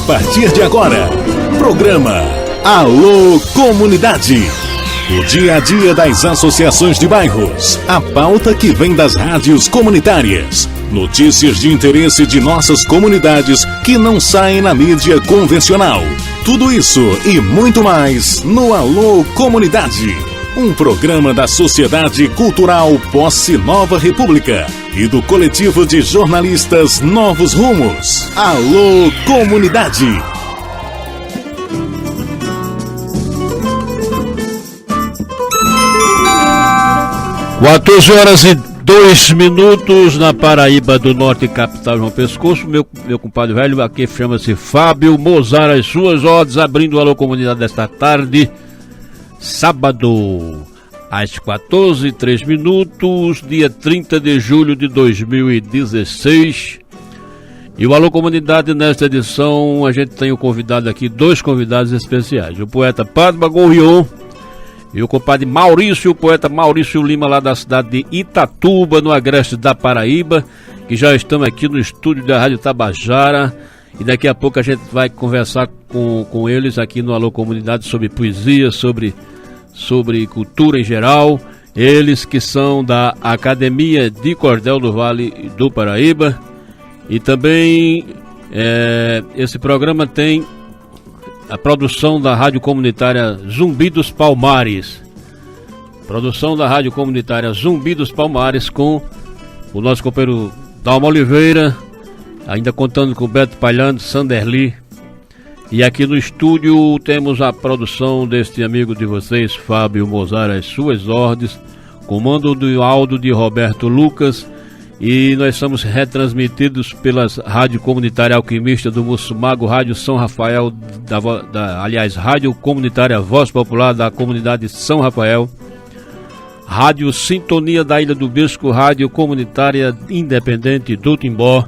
partir de agora, programa Alô Comunidade. O dia a dia das associações de bairros, a pauta que vem das rádios comunitárias, notícias de interesse de nossas comunidades que não saem na mídia convencional. Tudo isso e muito mais no Alô Comunidade, um programa da Sociedade Cultural Posse Nova República e do coletivo de jornalistas Novos Rumos. Alô Comunidade. 14h02 na Paraíba do Norte, capital João Pescoço. Meu compadre velho aqui chama-se Fábio Mozart, as suas ordens, abrindo o Alô Comunidade desta tarde, sábado, às 14h03, dia 30 de julho de 2016. E o Alô Comunidade, nesta edição, a gente tem o convidado aqui, dois convidados especiais, o poeta Padma Gorrion e o compadre Maurício, o poeta Maurício Lima, lá da cidade de Itatuba, no agreste da Paraíba, que já estamos aqui no estúdio da Rádio Tabajara. E daqui a pouco a gente vai conversar com eles aqui no Alô Comunidade sobre poesia, sobre cultura em geral. Eles que são da Academia de Cordel do Vale do Paraíba. E também esse programa tem a produção da Rádio Comunitária Zumbi dos Palmares. Produção da Rádio Comunitária Zumbi dos Palmares com o nosso companheiro Dalma Oliveira, ainda contando com o Beto Palhano, Sanderli. E aqui no estúdio temos a produção deste amigo de vocês, Fábio Mozart, as suas ordens, comando do áudio de Roberto Lucas. E nós somos retransmitidos pelas Rádio Comunitária Alquimista do Mussumago, Rádio São Rafael, Rádio Comunitária Voz Popular da Comunidade São Rafael, Rádio Sintonia da Ilha do Bisco, Rádio Comunitária Independente do Timbó,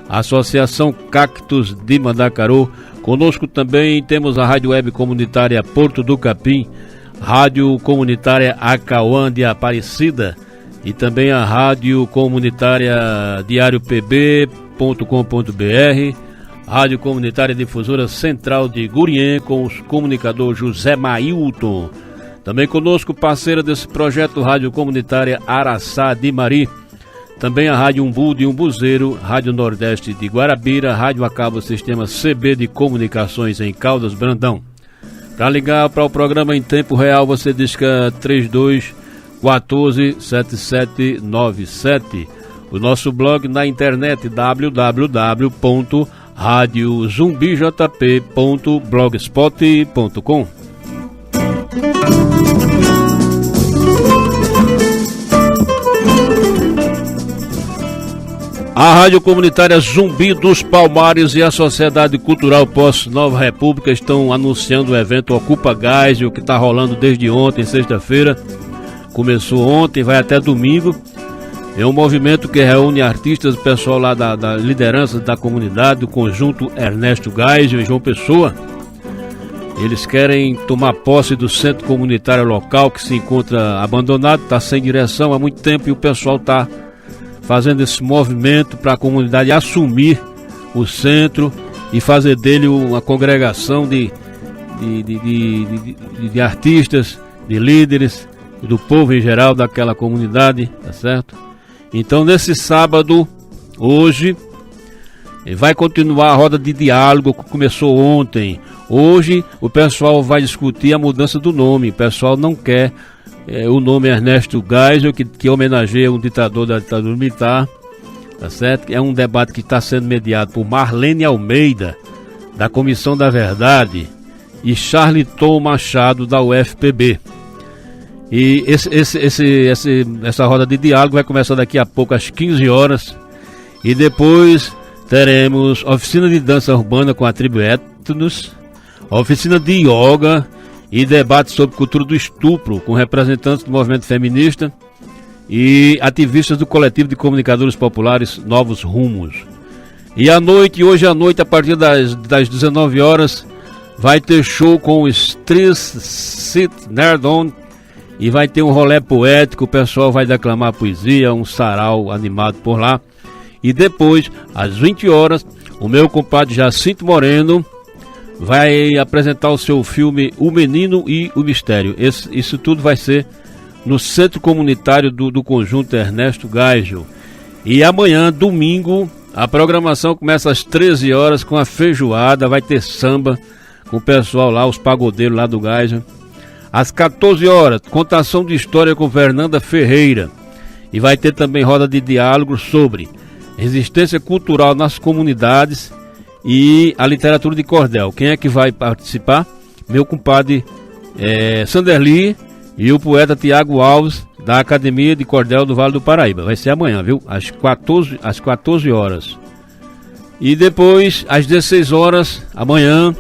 Associação Cactos de Mandacaru. Conosco também temos a Rádio Web Comunitária Porto do Capim, Rádio Comunitária Acauã de Aparecida, e também a Rádio Comunitária diariopb.com.br, Rádio Comunitária Difusora Central de Gurien, com o comunicador José Mailton. Também conosco, parceira desse projeto, Rádio Comunitária Araçá de Mari. Também a Rádio Umbu de Umbuzeiro, Rádio Nordeste de Guarabira, Rádio Acaba Sistema CB de Comunicações em Caldas Brandão. Para ligar para o programa em tempo real, você disca 32147797. O nosso blog na internet www.radiozumbijp.blogspot.com. A Rádio Comunitária Zumbi dos Palmares e a Sociedade Cultural Posse Nova República estão anunciando o evento Ocupa Gás, o que está rolando desde ontem, sexta-feira. Começou ontem, vai até domingo. É um movimento que reúne artistas, o pessoal lá da liderança da comunidade, do conjunto Ernesto Geisel e João Pessoa. Eles querem tomar posse do centro comunitário local que se encontra abandonado, está sem direção há muito tempo, e o pessoal está fazendo esse movimento para a comunidade assumir o centro e fazer dele uma congregação de artistas, de líderes, do povo em geral daquela comunidade, tá certo? Então nesse sábado, hoje, vai continuar a roda de diálogo que começou ontem. Hoje o pessoal vai discutir a mudança do nome. O pessoal não quer o nome Ernesto Geisel, que homenageia um ditador da ditadura militar, tá certo? É um debate que está sendo mediado por Marlene Almeida, da Comissão da Verdade, e Charliton Machado, da UFPB. E essa roda de diálogo vai começar daqui a pouco às 15 horas. E depois teremos oficina de dança urbana com a tribo Etnos, oficina de yoga e debate sobre cultura do estupro com representantes do movimento feminista e ativistas do coletivo de comunicadores populares Novos Rumos. E hoje à noite, a partir das 19 horas, vai ter show com o Sit Nerdon. E vai ter um rolê poético, o pessoal vai declamar poesia, um sarau animado por lá. E depois, às 20 horas, o meu compadre Jacinto Moreno vai apresentar o seu filme O Menino e o Mistério. Isso tudo vai ser no Centro Comunitário do Conjunto Ernesto Geisel. E amanhã, domingo, a programação começa às 13 horas com a feijoada, vai ter samba com o pessoal lá, os pagodeiros lá do Geisel. Às 14 horas, contação de história com Fernanda Ferreira. E vai ter também roda de diálogo sobre resistência cultural nas comunidades e a literatura de cordel. Quem é que vai participar? Meu compadre Sanderli e o poeta Tiago Alves, da Academia de Cordel do Vale do Paraíba. Vai ser amanhã, viu? Às 14 horas. E depois, às 16 horas, amanhã,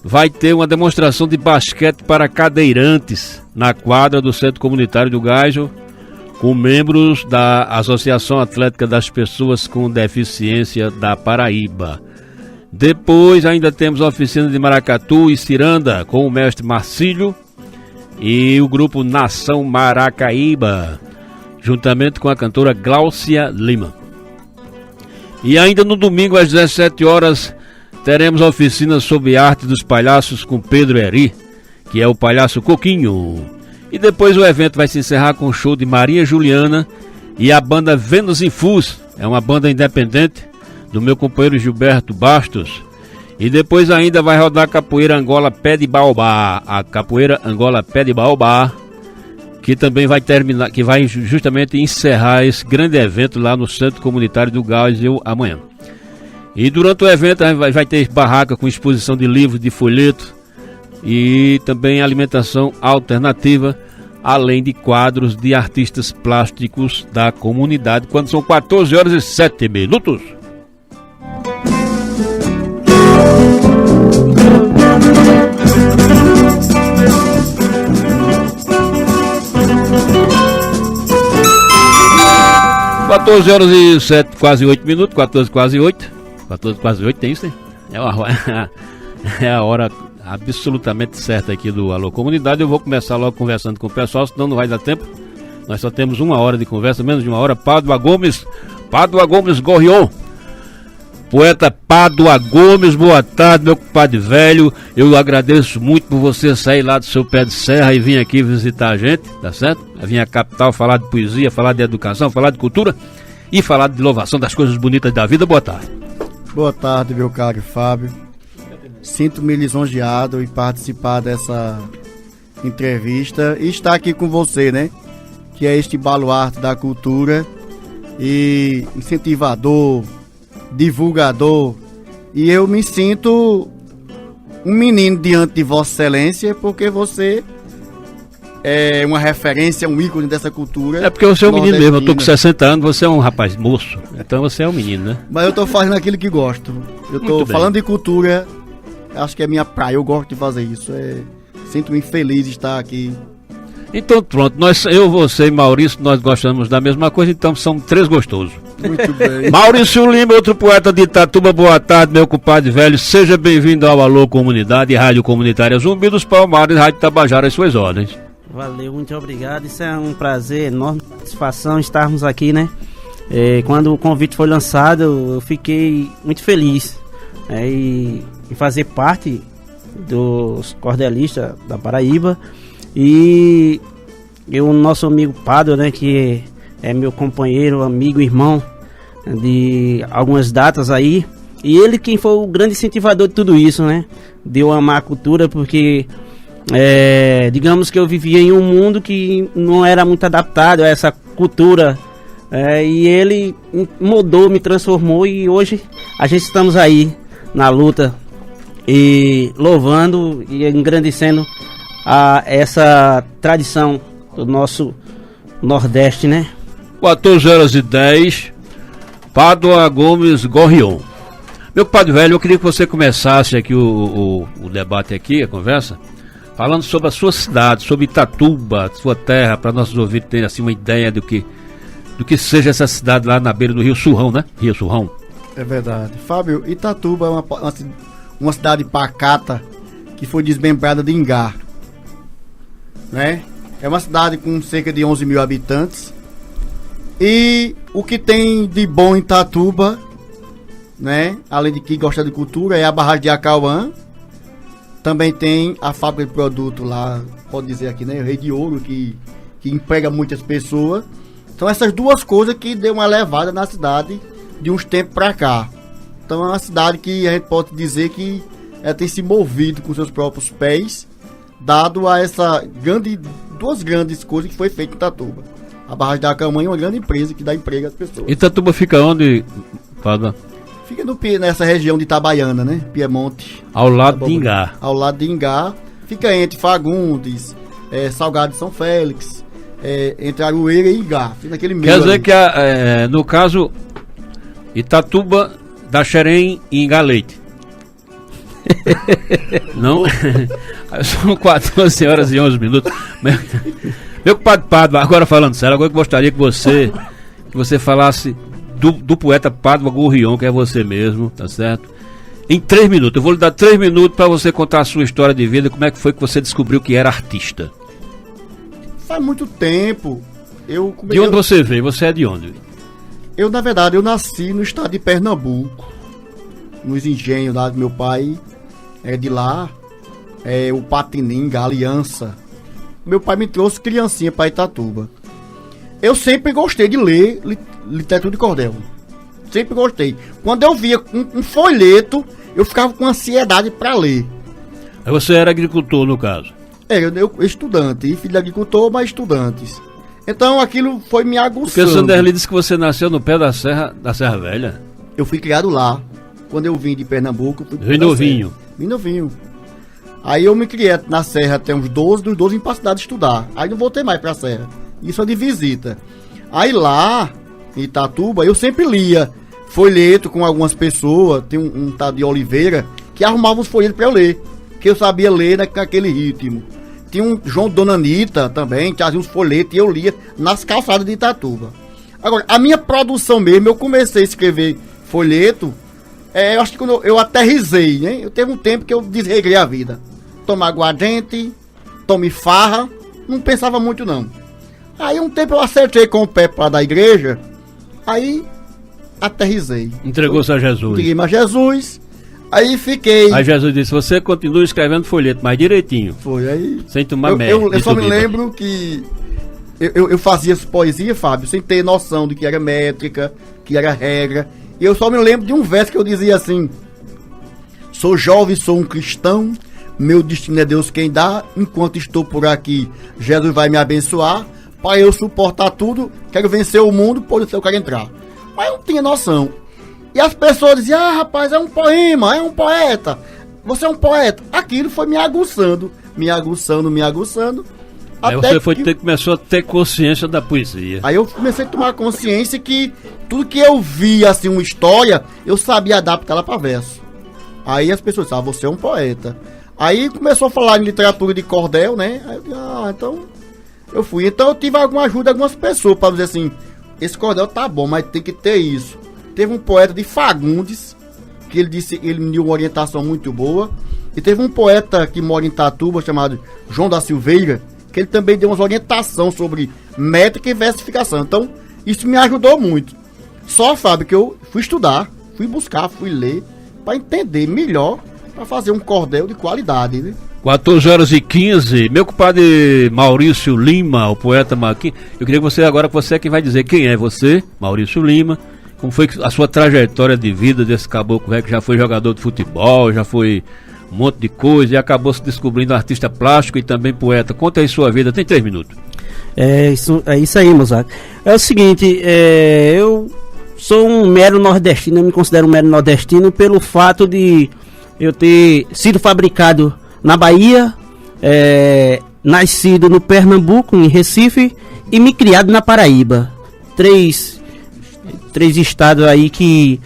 vai ter uma demonstração de basquete para cadeirantes na quadra do Centro Comunitário do Geisel, com membros da Associação Atlética das Pessoas com Deficiência da Paraíba. Depois ainda temos a oficina de maracatu e ciranda com o mestre Marcílio e o grupo Nação Maracaíba, juntamente com a cantora Gláucia Lima. E ainda no domingo às 17 horas teremos a oficina sobre arte dos palhaços com Pedro Eri, que é o palhaço Coquinho. E depois o evento vai se encerrar com o show de Maria Juliana e a banda Vênus Infus, é uma banda independente do meu companheiro Gilberto Bastos. E depois ainda vai rodar a capoeira Angola Pé de Baobá, a capoeira Angola Pé de Baobá, que também vai terminar, que vai justamente encerrar esse grande evento lá no Centro Comunitário do Geisel amanhã. E durante o evento vai ter barraca com exposição de livros, de folheto e também alimentação alternativa, além de quadros de artistas plásticos da comunidade, quando são 14 horas e 7 minutos. Quatorze horas e 7, quase 8 minutos, 14 quase 8. 14 quase 8, tem isso, né? É a hora absolutamente certa aqui do Alô Comunidade. Eu vou começar logo conversando com o pessoal, senão não vai dar tempo. Nós só temos uma hora de conversa, menos de uma hora. Pádua Gomes Gorrion. Poeta Pádua Gomes, boa tarde, meu compadre velho. Eu agradeço muito por você sair lá do seu pé de serra e vir aqui visitar a gente, tá certo? Vir à capital falar de poesia, falar de educação, falar de cultura e falar de louvação das coisas bonitas da vida. Boa tarde. Boa tarde, meu caro Fábio. Sinto-me lisonjeado em participar dessa entrevista e estar aqui com você, né? Que é este baluarte da cultura e incentivador, divulgador. E eu me sinto um menino diante de Vossa Excelência, porque você é uma referência, um ícone dessa cultura. É porque você é um menino mesmo, eu tô com 60 anos, você é um rapaz moço, então você é um menino, né? Mas eu tô fazendo aquilo que gosto. Eu tô falando de cultura, acho que é minha praia, eu gosto de fazer isso. Sinto-me feliz de estar aqui. Então pronto, eu, você e Maurício, nós gostamos da mesma coisa, então somos três gostosos. Muito bem. Maurício Lima, outro poeta de Itatuba, boa tarde, meu compadre velho. Seja bem-vindo ao Alô Comunidade, Rádio Comunitária Zumbi dos Palmares, Rádio Tabajara, às suas ordens. Valeu, muito obrigado. Isso é um prazer, enorme satisfação estarmos aqui, né? Quando o convite foi lançado, eu fiquei muito feliz em fazer parte dos cordelistas da Paraíba. E o nosso amigo Pádua, né, que é meu companheiro, amigo, irmão de algumas datas aí. E ele quem foi o grande incentivador de tudo isso, né? De eu amar a cultura, porque digamos que eu vivia em um mundo que não era muito adaptado a essa cultura. E ele mudou, me transformou e hoje a gente estamos aí na luta e louvando e engrandecendo essa tradição do nosso Nordeste, né? 14 horas e 10, Pádua Gomes Gorrion. Meu compadre velho, eu queria que você começasse aqui o debate aqui, a conversa, falando sobre a sua cidade, sobre Itatuba, sua terra, para nossos ouvintes terem assim uma ideia do que seja essa cidade lá na beira do Rio Surrão, né? Rio Surrão. É verdade. Fábio, Itatuba é uma cidade pacata que foi desmembrada de Ingá, né? É uma cidade com cerca de 11 mil habitantes. E o que tem de bom em Itatuba né? Além de que gosta de cultura, é a barragem de Acauã. Também tem a fábrica de produto lá, pode dizer aqui, né? O Rei de Ouro, que emprega muitas pessoas. São essas duas coisas que deu uma levada na cidade de uns tempos pra cá. Então é uma cidade que a gente pode dizer que ela tem se movido com seus próprios pés, dado a duas grandes coisas que foi feita em Itatuba. A barragem da Acauã é uma grande empresa que dá emprego às pessoas. Itatuba fica onde, Padre? Fica nessa região de Itabaiana, né? Piemonte. Ao lado de Ingá. Ao lado de Ingá. Fica entre Fagundes, Salgado de São Félix, entre Aroeira e Ingá. Fica naquele meio. Quer dizer que, no caso, Itatuba dá Xerém e Ingá Leite. Não? São 14 horas e 11 minutos. Meu Padre, agora falando sério, agora eu gostaria que você falasse do poeta Padre Gorrion, que é você mesmo, tá certo? Em 3 minutos, eu vou lhe dar 3 minutos para você contar a sua história de vida, como é que foi que você descobriu que era artista. Faz muito tempo. De onde você veio? Você é de onde? Na verdade, eu nasci no estado de Pernambuco, nos engenhos lá do meu pai, de lá, o Patininga, a Aliança. Meu pai me trouxe criancinha para Itatuba. Eu sempre gostei de ler literatura de cordel. Sempre gostei. Quando eu via um folheto, eu ficava com ansiedade para ler. Aí você era agricultor, no caso? Eu estudante, filho de agricultor, mas estudantes. Então aquilo foi me aguçando. Porque o Sanderli disse que você nasceu no pé da Serra Velha. Eu fui criado lá. Quando eu vim de Pernambuco, Vim novinho. Vim novinho. Aí eu me criei na Serra até uns 12, dos 12 vim pra cidade estudar. Aí não voltei mais pra Serra. Isso é de visita. Aí lá, em Itatuba, eu sempre lia folheto com algumas pessoas. Tem um tal de Oliveira que arrumava uns folhetos pra eu ler. Que eu sabia ler naquele ritmo. Tinha um João Dona Anitta também, que fazia uns folhetos e eu lia nas calçadas de Itatuba. Agora, a minha produção mesmo, eu comecei a escrever folheto, eu acho que quando eu aterrisei, né? Eu teve um tempo que eu desregrei a vida. Tomar aguardente, tome farra, não pensava muito não. Aí um tempo eu acertei com o pé para da igreja, aí aterrisei. Entregou-se a Jesus. Entreguei-me a Jesus, aí fiquei... Aí Jesus disse, você continua escrevendo folheto, mas direitinho. Foi, aí... Sem tomar merda. Eu só me lembro que eu fazia poesia, Fábio, sem ter noção de que era métrica, que era regra. E eu só me lembro de um verso que eu dizia assim: sou jovem, sou um cristão, meu destino é Deus quem dá, enquanto estou por aqui, Jesus vai me abençoar, para eu suportar tudo, quero vencer o mundo, por isso eu quero entrar. Mas eu não tinha noção. E as pessoas diziam, rapaz, é um poema, é um poeta, você é um poeta. Aquilo foi me aguçando. Aí você começou a ter consciência da poesia. Aí eu comecei a tomar consciência que tudo que eu via, assim, uma história, eu sabia adaptar ela para verso. Aí as pessoas disseram, você é um poeta. Aí começou a falar em literatura de cordel, né? Aí eu disse, então eu fui. Então eu tive alguma ajuda de algumas pessoas para dizer assim, esse cordel tá bom, mas tem que ter isso. Teve um poeta de Fagundes, que ele me deu uma orientação muito boa. E teve um poeta que mora em Itatuba, chamado João da Silveira, que ele também deu umas orientações sobre métrica e versificação. Então, isso me ajudou muito. Só, Fábio, que eu fui estudar, fui buscar, fui ler, para entender melhor, para fazer um cordel de qualidade, né? 14h15, meu compadre Maurício Lima, o poeta Maquim. Eu queria que você é quem vai dizer quem é você, Maurício Lima, como foi a sua trajetória de vida desse caboclo velho que já foi jogador de futebol, já foi um monte de coisa e acabou se descobrindo artista plástico e também poeta. Conta aí sua vida, tem 3 minutos. É isso aí, Mozart. É o seguinte, eu sou um mero nordestino, eu me considero um mero nordestino pelo fato de eu ter sido fabricado na Bahia, nascido no Pernambuco, em Recife, e me criado na Paraíba. Três estados aí que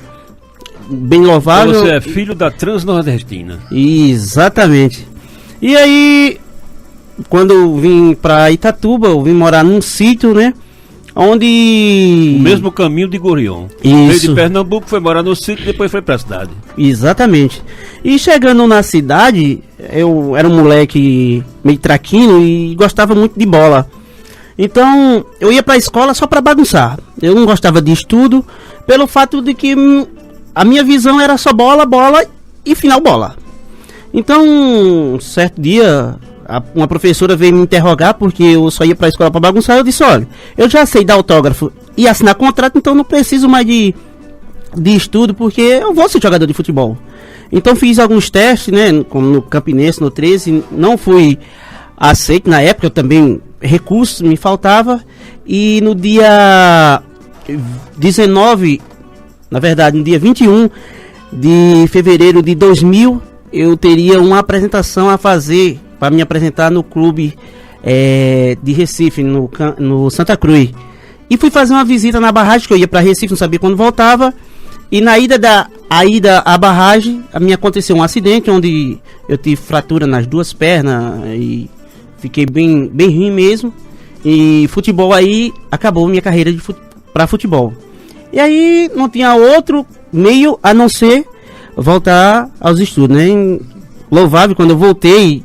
bem louvável. Então você é filho da Transnordestina. Exatamente. E aí, quando eu vim pra Itatuba, eu vim morar num sítio, né? Onde... O mesmo caminho de Gorrion. Isso. Veio de Pernambuco, foi morar no sítio e depois foi pra cidade. Exatamente. E chegando na cidade, eu era um moleque meio traquino e gostava muito de bola. Então, eu ia pra escola só pra bagunçar. Eu não gostava de estudo, pelo fato de que a minha visão era só bola, bola e final bola. Então, um certo dia, uma professora veio me interrogar porque eu só ia pra escola pra bagunçar. Eu disse, olha, eu já sei dar autógrafo e assinar contrato, então não preciso mais de estudo, porque eu vou ser jogador de futebol. Então fiz alguns testes, né, como no Campinense, no 13, não fui aceito na época, eu também, recursos me faltava, e no dia 19, na verdade, no dia 21 de fevereiro de 2000, eu teria uma apresentação a fazer, para me apresentar no clube de Recife, no Santa Cruz. E fui fazer uma visita na barragem, que eu ia para Recife, não sabia quando voltava. E na ida à barragem, me aconteceu um acidente onde eu tive fratura nas duas pernas e fiquei bem ruim mesmo. E futebol aí acabou minha carreira para futebol. E aí não tinha outro meio a não ser voltar aos estudos, né? Louvável, quando eu voltei,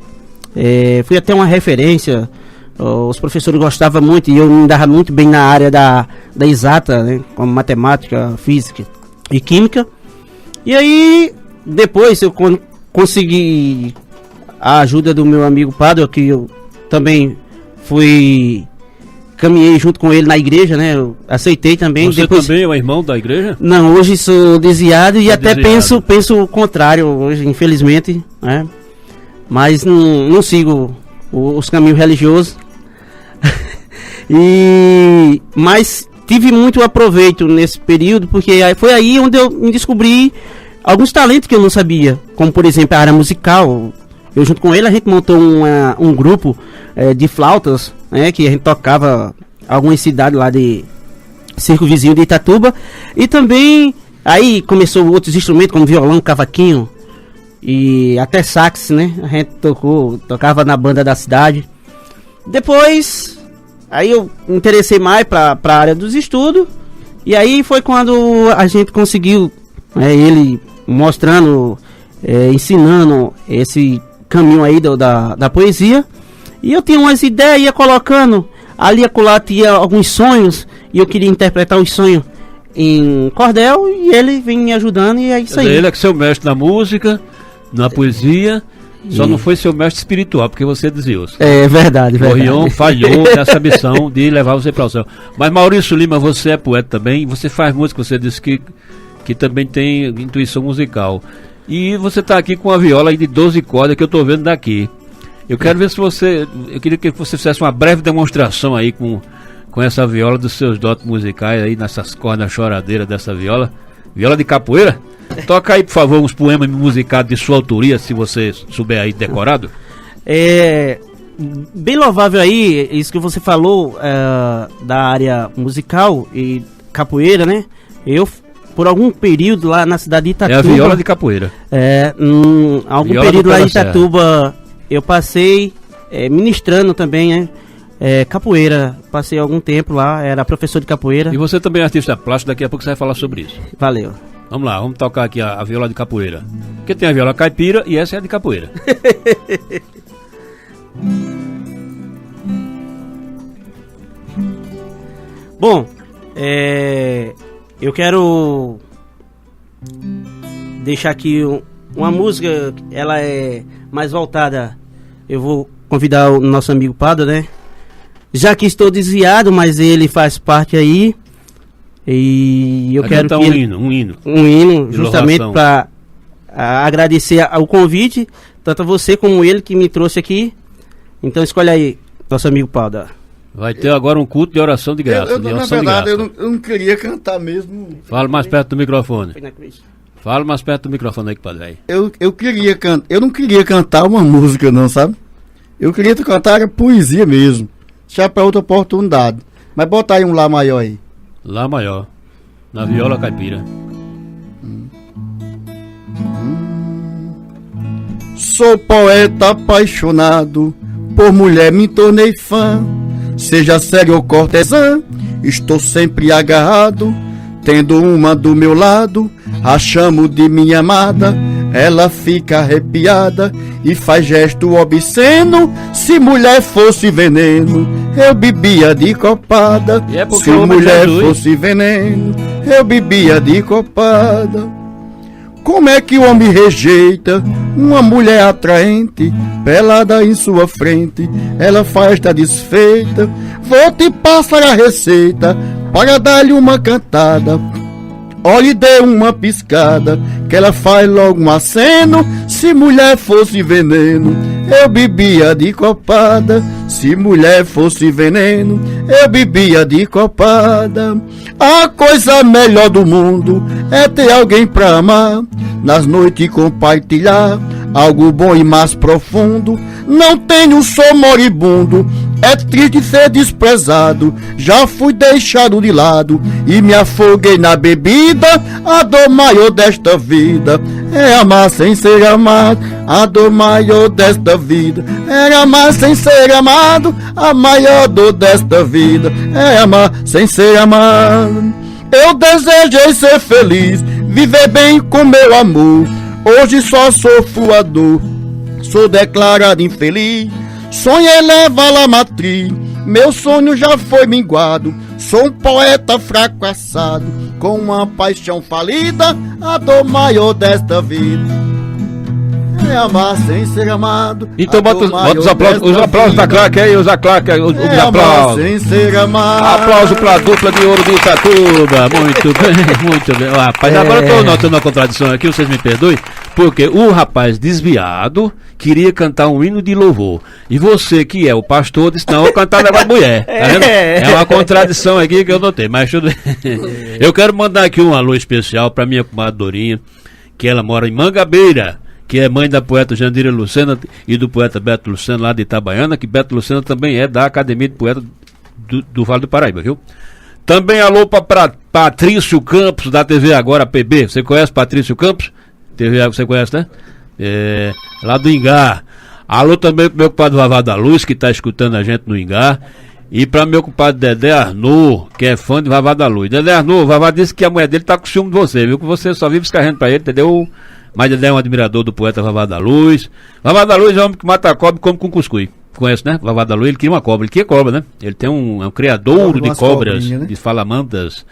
fui até uma referência. Os professores gostavam muito e eu me dava muito bem na área da exata, né? Como matemática, física e química. E aí depois eu consegui a ajuda do meu amigo Padre, que eu também caminhei junto com ele na igreja, né? Eu aceitei também. Você depois... também é o irmão da igreja? Não, hoje sou desviado e até desviado. penso o contrário hoje, infelizmente, né? Mas não sigo os caminhos religiosos. Mas tive muito aproveito nesse período, porque foi aí onde eu me descobri alguns talentos que eu não sabia, como por exemplo a área musical. Eu junto com ele a gente montou um grupo de flautas, né, que a gente tocava algumas cidades lá de circo vizinho de Itatuba, e também aí começou outros instrumentos como violão, cavaquinho e até sax, né? A gente tocava na banda da cidade. Depois aí eu me interessei mais para a área dos estudos, e aí foi quando a gente conseguiu, ele mostrando, ensinando esse caminho aí da poesia, e eu tinha umas ideias, ia colocando, ali e acolá tinha alguns sonhos, e eu queria interpretar os sonhos em cordel, e ele vem me ajudando, e é isso aí. Ele é que seu mestre na música, na poesia. Só não foi seu mestre espiritual, porque você desviou-se. É verdade, verdade. O Rion falhou nessa missão de levar você para o céu. Mas Maurício Lima, você é poeta também, você faz música, você disse que também tem intuição musical. E você está aqui com a viola aí de 12 cordas que eu estou vendo daqui. Eu quero ver se eu queria que você fizesse uma breve demonstração aí com essa viola dos seus dotes musicais aí, nessas cordas choradeiras dessa viola. Viola de capoeira? Toca aí, por favor, uns poemas musicados de sua autoria, se você souber aí decorado. Bem louvável aí, isso que você falou da área musical e capoeira, né? Eu, por algum período lá na cidade de Itatuba... É a viola de capoeira. Algum viola período lá em Itatuba, eu passei ministrando também, né? Capoeira, passei algum tempo lá, era professor de capoeira. E você também é artista plástico, daqui a pouco você vai falar sobre isso. Valeu. Vamos lá, vamos tocar aqui a viola de capoeira. Porque tem a viola caipira e essa é a de capoeira. Bom, eu quero deixar aqui uma música, ela é mais voltada. Eu vou convidar o nosso amigo Padre, né? Já que estou desviado, mas ele faz parte aí. E eu quero cantar um hino justamente para agradecer o convite, tanto a você como ele que me trouxe aqui. Então escolhe aí, nosso amigo Paulo. Vai ter agora um culto de oração de graça. Na verdade, eu não queria cantar mesmo. Fala mais perto do microfone. Fala mais perto do microfone aí, Padre. Eu queria cantar. Eu não queria cantar uma música, não, sabe? Eu queria cantar a poesia mesmo. Já para outra oportunidade. Mas bota aí um Lá maior aí. Lá maior, na viola caipira. Sou poeta apaixonado, por mulher me tornei fã. Seja sério ou cortesã, estou sempre agarrado. Tendo uma do meu lado, a chamo de minha amada. Ela fica arrepiada e faz gesto obsceno. Se mulher fosse veneno, eu bebia de copada. Se mulher fosse veneno, eu bebia de copada. Como é que o homem rejeita uma mulher atraente, pelada em sua frente, ela faz estar desfeita. Vou te passar a receita para dar-lhe uma cantada. Olhe, dê uma piscada, que ela faz logo um aceno. Se mulher fosse veneno, eu bebia de copada. Se mulher fosse veneno, eu bebia de copada. A coisa melhor do mundo é ter alguém pra amar, nas noites compartilhar algo bom e mais profundo. Não tenho, sou moribundo, é triste ser desprezado. Já fui deixado de lado e me afoguei na bebida. A dor maior desta vida é amar sem ser amado. A dor maior desta vida é amar sem ser amado. A maior dor desta vida é amar sem ser amado. Eu desejei ser feliz, viver bem com meu amor. Hoje só sofro a dor, sou declarado infeliz. Sonhei levá-la à matriz, meu sonho já foi minguado. Sou um poeta fracassado, com uma paixão falida. A dor maior desta vida é amar sem ser amado. Então bota os aplausos da claque aí, os aplausos. Sem ser amado. Aplauso pra dupla de ouro de Itatuba. Muito bem, muito bem. Rapaz, agora eu tô notando uma contradição aqui, vocês me perdoem, porque o rapaz desviado queria cantar um hino de louvor. E você, que é o pastor, disse: não, eu vou cantar negócio de mulher. Tá vendo? É uma contradição aqui que eu notei, mas tudo bem. Eu quero mandar aqui um alô especial pra minha comadre Dorinha, que ela mora em Mangabeira, que é mãe da poeta Jandira Lucena e do poeta Beto Lucena, lá de Itabaiana, que Beto Lucena também é da Academia de Poetas do Vale do Paraíba, viu? Também alô para Patrício Campos, da TV Agora PB. Você conhece Patrício Campos? TV, você conhece, né? Lá do Ingá. Alô também pro meu compadre Vavá da Luz, que tá escutando a gente no Ingá. E para meu compadre Dedé Arnaud, que é fã de Vavá da Luz. Dedé Arnaud, o Vavá disse que a mulher dele tá com ciúme de você, viu? Que você só vive escarrendo pra ele, entendeu? Mas ele é um admirador do poeta Vavá da Luz. Vavá da Luz é um homem que mata a cobra e come com cuscuz. Conhece, né? Vavá da Luz, ele cria uma cobra. Ele cria cobra, né? Ele tem é um criadouro de cobras, né? De falamantas.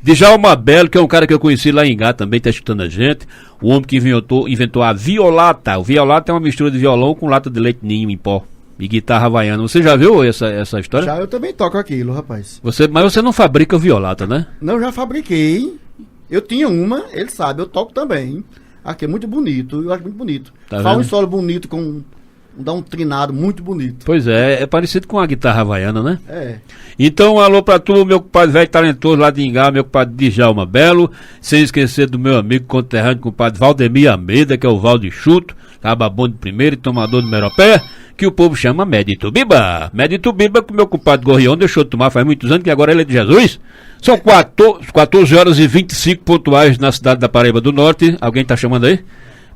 Djalma Belo, que é um cara que eu conheci lá em Ingá, também tá escutando a gente. O homem que inventou a violata. O violata é uma mistura de violão com lata de leite ninho em pó e guitarra havaiana. Você já viu essa história? Já, eu também toco aquilo, rapaz. Mas você não fabrica violata, né? Não, já fabriquei. Eu tinha uma, ele sabe, eu toco também. Aqui é muito bonito, eu acho muito bonito. Tá Fala um vendo? solo bonito dá um trinado muito bonito. Pois é parecido com a guitarra havaiana, né? É. Então, alô pra tu, meu compadre velho talentoso lá de Ingá, meu compadre Djalma Belo, sem esquecer do meu amigo conterrâneo, compadre Valdemir Almeida, que é o Valde Chuto, cababão de primeiro e tomador de meropé, que o povo chama Médito Biba. Médito Biba, que o meu compadre Gorrião deixou de tomar faz muitos anos, que agora ele é de Jesus. São 14 horas e 25 pontuais na cidade da Paraíba do Norte. Alguém tá chamando aí?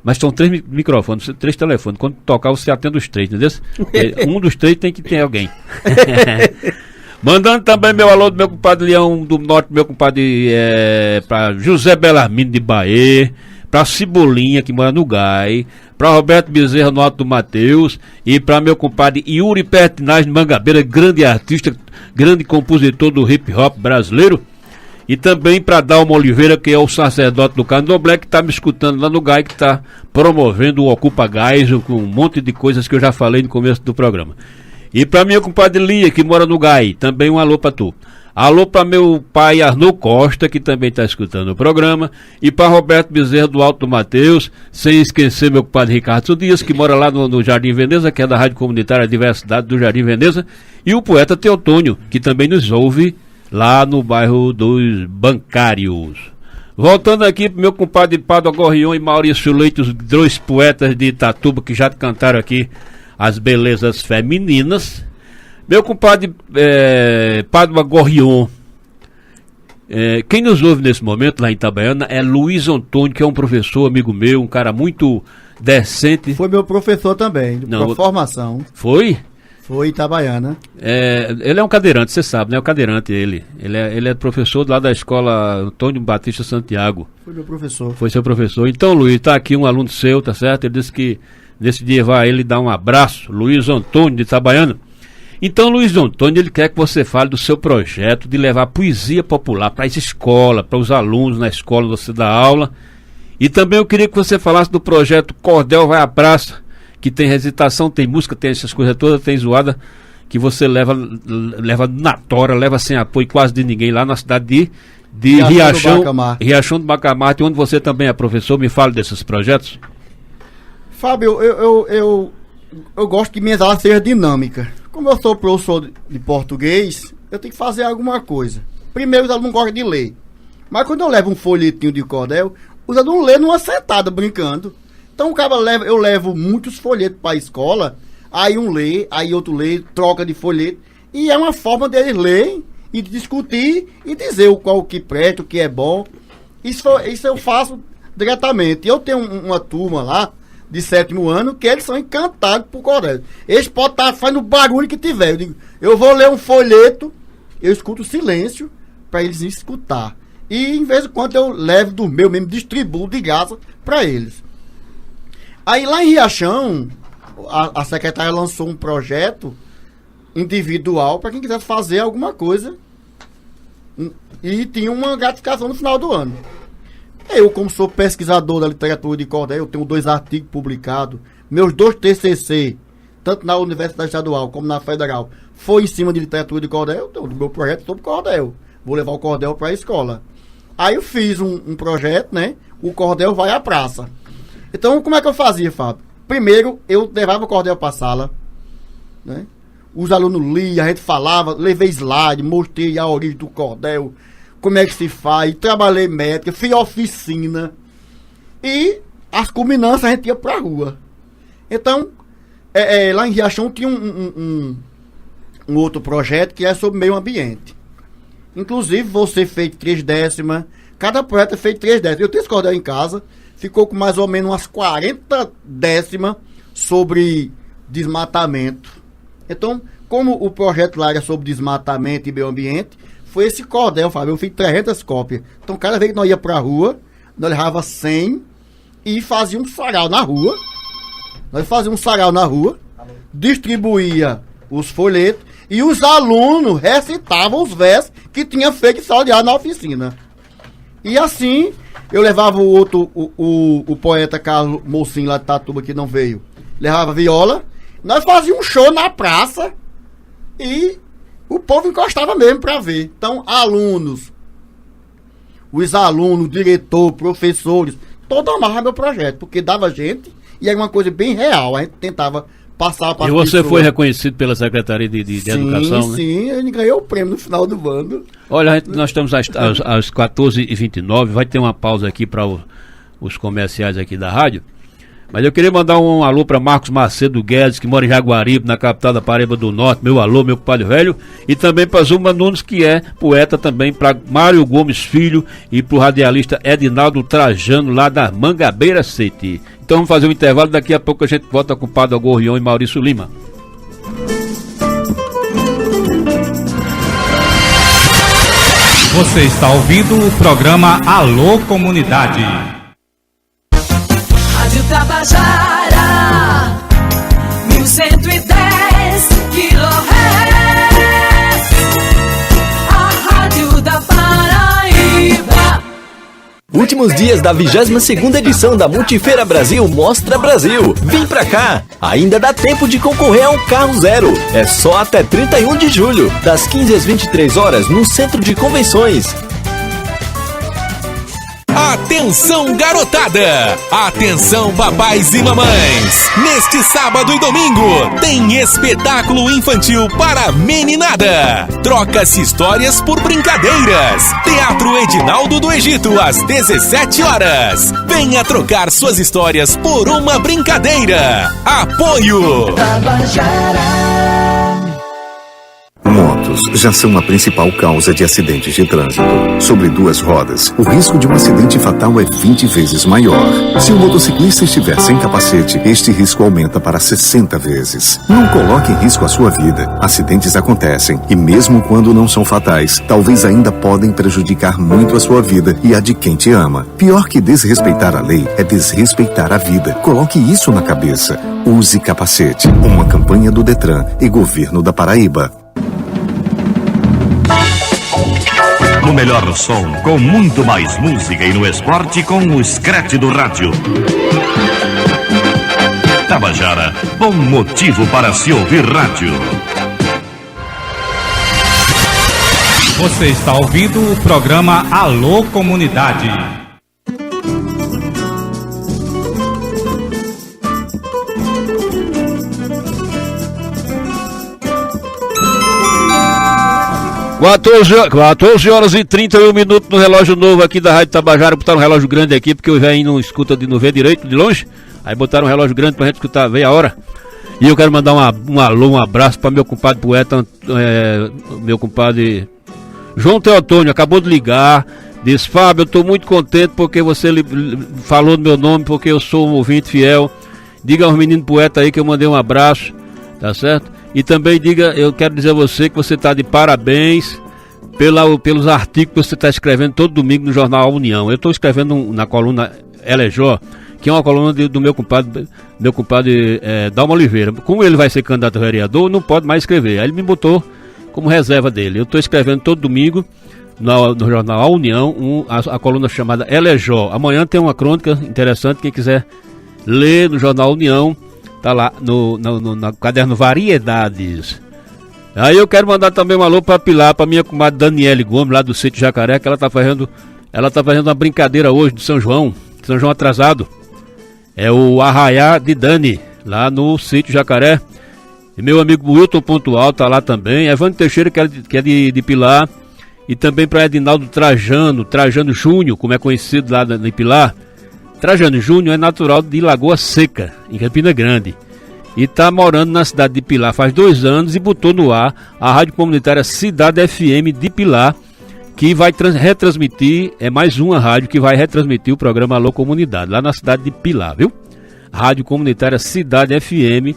Mas são 3 microfones, 3 telefones. Quando tocar, você atende os 3, entendeu? Um dos 3 tem que ter alguém. Mandando também meu alô do meu compadre Leão do Norte, meu compadre para José Belarmino de Bahia, para Cibolinha, que mora no Gai, para Roberto Bezerra no Alto do Mateus, e para meu compadre Yuri Pertinaz de Mangabeira, grande artista, grande compositor do hip hop brasileiro. E também para Dalma Oliveira, que é o sacerdote do Candomblé, que está me escutando lá no Gai, que está promovendo o Ocupa Gás, com um monte de coisas que eu já falei no começo do programa. E para minha compadre Lia, que mora no Gai, também um alô para tu. Alô para meu pai Arnô Costa, que também está escutando o programa. E para Roberto Bezerra do Alto do Mateus, sem esquecer meu compadre Ricardo Dias, que mora lá no Jardim Veneza, que é da Rádio Comunitária Diversidade do Jardim Veneza. E o poeta Teotônio, que também nos ouve lá no bairro dos Bancários. Voltando aqui pro meu compadre Pádua Gorrião e Maurício Leite, os 2 poetas de Itatuba que já cantaram aqui as belezas femininas. Meu compadre Pádua Gorrião, quem nos ouve nesse momento lá em Itabaiana é Luiz Antônio, que é um professor, amigo meu, um cara muito decente. Foi meu professor também, de formação. Foi? Foi Itabaiana. Ele é um cadeirante, você sabe, né? O cadeirante, ele é professor lá da escola Antônio Batista Santiago. Foi meu professor. Foi seu professor. Então, Luiz, tá aqui um aluno seu, tá certo? Ele disse que nesse dia vai ele dar um abraço, Luiz Antônio de Itabaiana. Então, Luiz Antônio, ele quer que você fale do seu projeto de levar poesia popular para as escolas, para os alunos na escola onde você dá aula. E também eu queria que você falasse do projeto Cordel Vai à Praça, que tem recitação, tem música, tem essas coisas todas, tem zoada, que você leva na tora, leva sem apoio quase de ninguém lá na cidade de Riachão do Bacamarte, onde você também é professor. Me fale desses projetos. Fábio, eu gosto que minhas aulas sejam dinâmicas. Como eu sou professor de português, eu tenho que fazer alguma coisa. Primeiro, os alunos gostam de ler. Mas quando eu levo um folhetinho de cordel, os alunos lêem numa sentada, brincando. Então eu levo muitos folhetos para a escola, aí um lê, aí outro lê, troca de folheto. E é uma forma deles lerem e de discutir e dizer qual que presta, o que é bom. Isso eu faço diretamente. Eu tenho uma turma lá, de 7º ano, que eles são encantados por cordel. Eles podem estar fazendo o barulho que tiver. Eu digo, eu vou ler um folheto, eu escuto o silêncio para eles escutar. E em vez de quando eu levo do meu mesmo, distribuo de graça para eles. Aí lá em Riachão, a secretária lançou um projeto individual para quem quisesse fazer alguma coisa. E tinha uma gratificação no final do ano. Eu, como sou pesquisador da literatura de cordel, eu tenho 2 artigos publicados. Meus 2 TCC, tanto na Universidade Estadual como na Federal, foi em cima de literatura de cordel. Então, o meu projeto é sobre cordel. Vou levar o cordel para a escola. Aí eu fiz um projeto, né? O Cordel Vai à Praça. Então, como é que eu fazia, Fábio? Primeiro, eu levava o cordel para a sala, né? Os alunos liam, a gente falava, levei slide, mostrei a origem do cordel, como é que se faz, trabalhei médica, fiz oficina. E as culminâncias a gente ia pra rua. Então, lá em Riachão tinha um outro projeto que é sobre meio ambiente. Inclusive, você fez 3/10, cada projeto é feito 3/10. Eu tenho esse cordel em casa, ficou com mais ou menos umas 40/10 sobre desmatamento. Então, como o projeto lá era sobre desmatamento e meio ambiente, foi esse cordel, Fábio. Eu fiz 300 cópias. Então, cada vez que nós ia pra rua, nós levava 100 e fazia um sarau na rua. Nós fazíamos um sarau na rua, distribuía os folhetos e os alunos recitavam os versos que tinha feito em sala de aula na oficina. E assim, eu levava o outro, o poeta Carlos Mocinho lá de Tatuba, que não veio, levava viola. Nós fazíamos um show na praça e o povo encostava mesmo para ver. Então, os alunos, diretor, professores, todo amavam meu projeto, porque dava gente e era uma coisa bem real. A gente tentava passar para. E você pessoas. Foi reconhecido pela Secretaria de Educação, né? Sim, ele ganhou o prêmio no final do ano. Olha, nós estamos às 14h29, vai ter uma pausa aqui para os comerciais aqui da rádio. Mas eu queria mandar um alô para Marcos Macedo Guedes, que mora em Jaguaribe, na capital da Paraíba do Norte. Meu alô, meu compadre velho. E também para Zuma Nunes, que é poeta também, para Mário Gomes Filho e para o radialista Edinaldo Trajano, lá da Mangabeira City. Então vamos fazer um intervalo, daqui a pouco a gente volta com o Padre Gorrião e Maurício Lima. Você está ouvindo o programa Alô Comunidade. Rádio Tabajara, 1110 kHz, a rádio da Paraíba. Últimos dias da 22ª edição da Multifeira Brasil Mostra Brasil. Vem pra cá! Ainda dá tempo de concorrer a um carro zero. É só até 31 de julho, das 15 às 23 horas, no Centro de Convenções. Atenção, garotada! Atenção, papais e mamães! Neste sábado e domingo tem espetáculo infantil para meninada. Troca-se histórias por brincadeiras. Teatro Edinaldo do Egito, às 17 horas. Venha trocar suas histórias por uma brincadeira. Apoio! Motos já são a principal causa de acidentes de trânsito. Sobre 2 rodas, o risco de um acidente fatal é 20 vezes maior. Se o motociclista estiver sem capacete, este risco aumenta para 60 vezes. Não coloque em risco a sua vida. Acidentes acontecem e mesmo quando não são fatais, talvez ainda podem prejudicar muito a sua vida e a de quem te ama. Pior que desrespeitar a lei é desrespeitar a vida. Coloque isso na cabeça. Use capacete. Uma campanha do Detran e Governo da Paraíba. O melhor som, com muito mais música e no esporte com o Scratch do rádio. Tabajara, bom motivo para se ouvir rádio. Você está ouvindo o programa Alô Comunidade. Quatorze horas e 31 minutos no relógio novo aqui da Rádio Tabajara. Botaram um relógio grande aqui porque o velho não escuta, não vê direito de longe. Aí botaram um relógio grande pra gente escutar, veio a hora. E eu quero mandar um alô, um abraço para meu compadre poeta, meu compadre João Teotônio, acabou de ligar. Diz: Fábio, eu tô muito contente porque você falou do meu nome, porque eu sou um ouvinte fiel. Diga aos meninos poeta aí que eu mandei um abraço, tá certo? E também diga, eu quero dizer a você que você está de parabéns pelos artigos que você está escrevendo todo domingo no jornal União. Eu estou escrevendo na coluna Elejó, que é uma coluna do meu compadre Dalma Oliveira. Como ele vai ser candidato a vereador, não pode mais escrever. Aí ele me botou como reserva dele. Eu estou escrevendo todo domingo no jornal A União a coluna chamada Elejó. Amanhã tem uma crônica interessante, quem quiser ler no jornal União, tá lá no caderno Variedades. Aí eu quero mandar também um alô para Pilar, para minha comadre Daniele Gomes, lá do sítio Jacaré, que ela tá fazendo uma brincadeira hoje de São João atrasado. É o Arraiá de Dani, lá no sítio Jacaré. E meu amigo Wilton Pontual tá lá também. Evandro Teixeira, que é de Pilar. E também para Edinaldo Trajano Júnior, como é conhecido lá em Pilar. Trajano Júnior é natural de Lagoa Seca, em Campina Grande. E tá morando na cidade de Pilar faz 2 anos e botou no ar a rádio comunitária Cidade FM de Pilar, que vai retransmitir, é mais uma rádio que vai retransmitir o programa Alô Comunidade, lá na cidade de Pilar, viu? Rádio comunitária Cidade FM,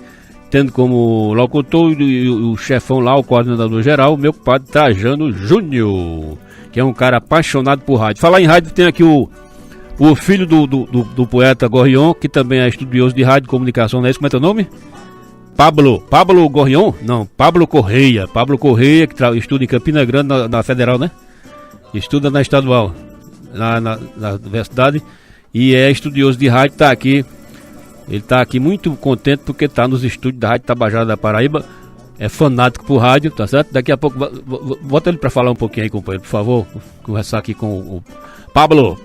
tendo como locutor e o chefão lá, o coordenador geral, o meu compadre Trajano Júnior, que é um cara apaixonado por rádio. Falar em rádio, tem aqui o filho do poeta Gorrion, que também é estudioso de rádio e comunicação, não é isso? Como é teu nome? Pablo Gorrion? Não, Pablo Correia, que estuda em Campina Grande, na Federal, né? Estuda na Estadual, na Universidade, e é estudioso de rádio, tá aqui. Ele está aqui muito contente porque está nos estúdios da Rádio Tabajara da Paraíba. É fanático por rádio, tá certo? Daqui a pouco, bota ele para falar um pouquinho aí, companheiro, por favor. Conversar aqui com o Pablo,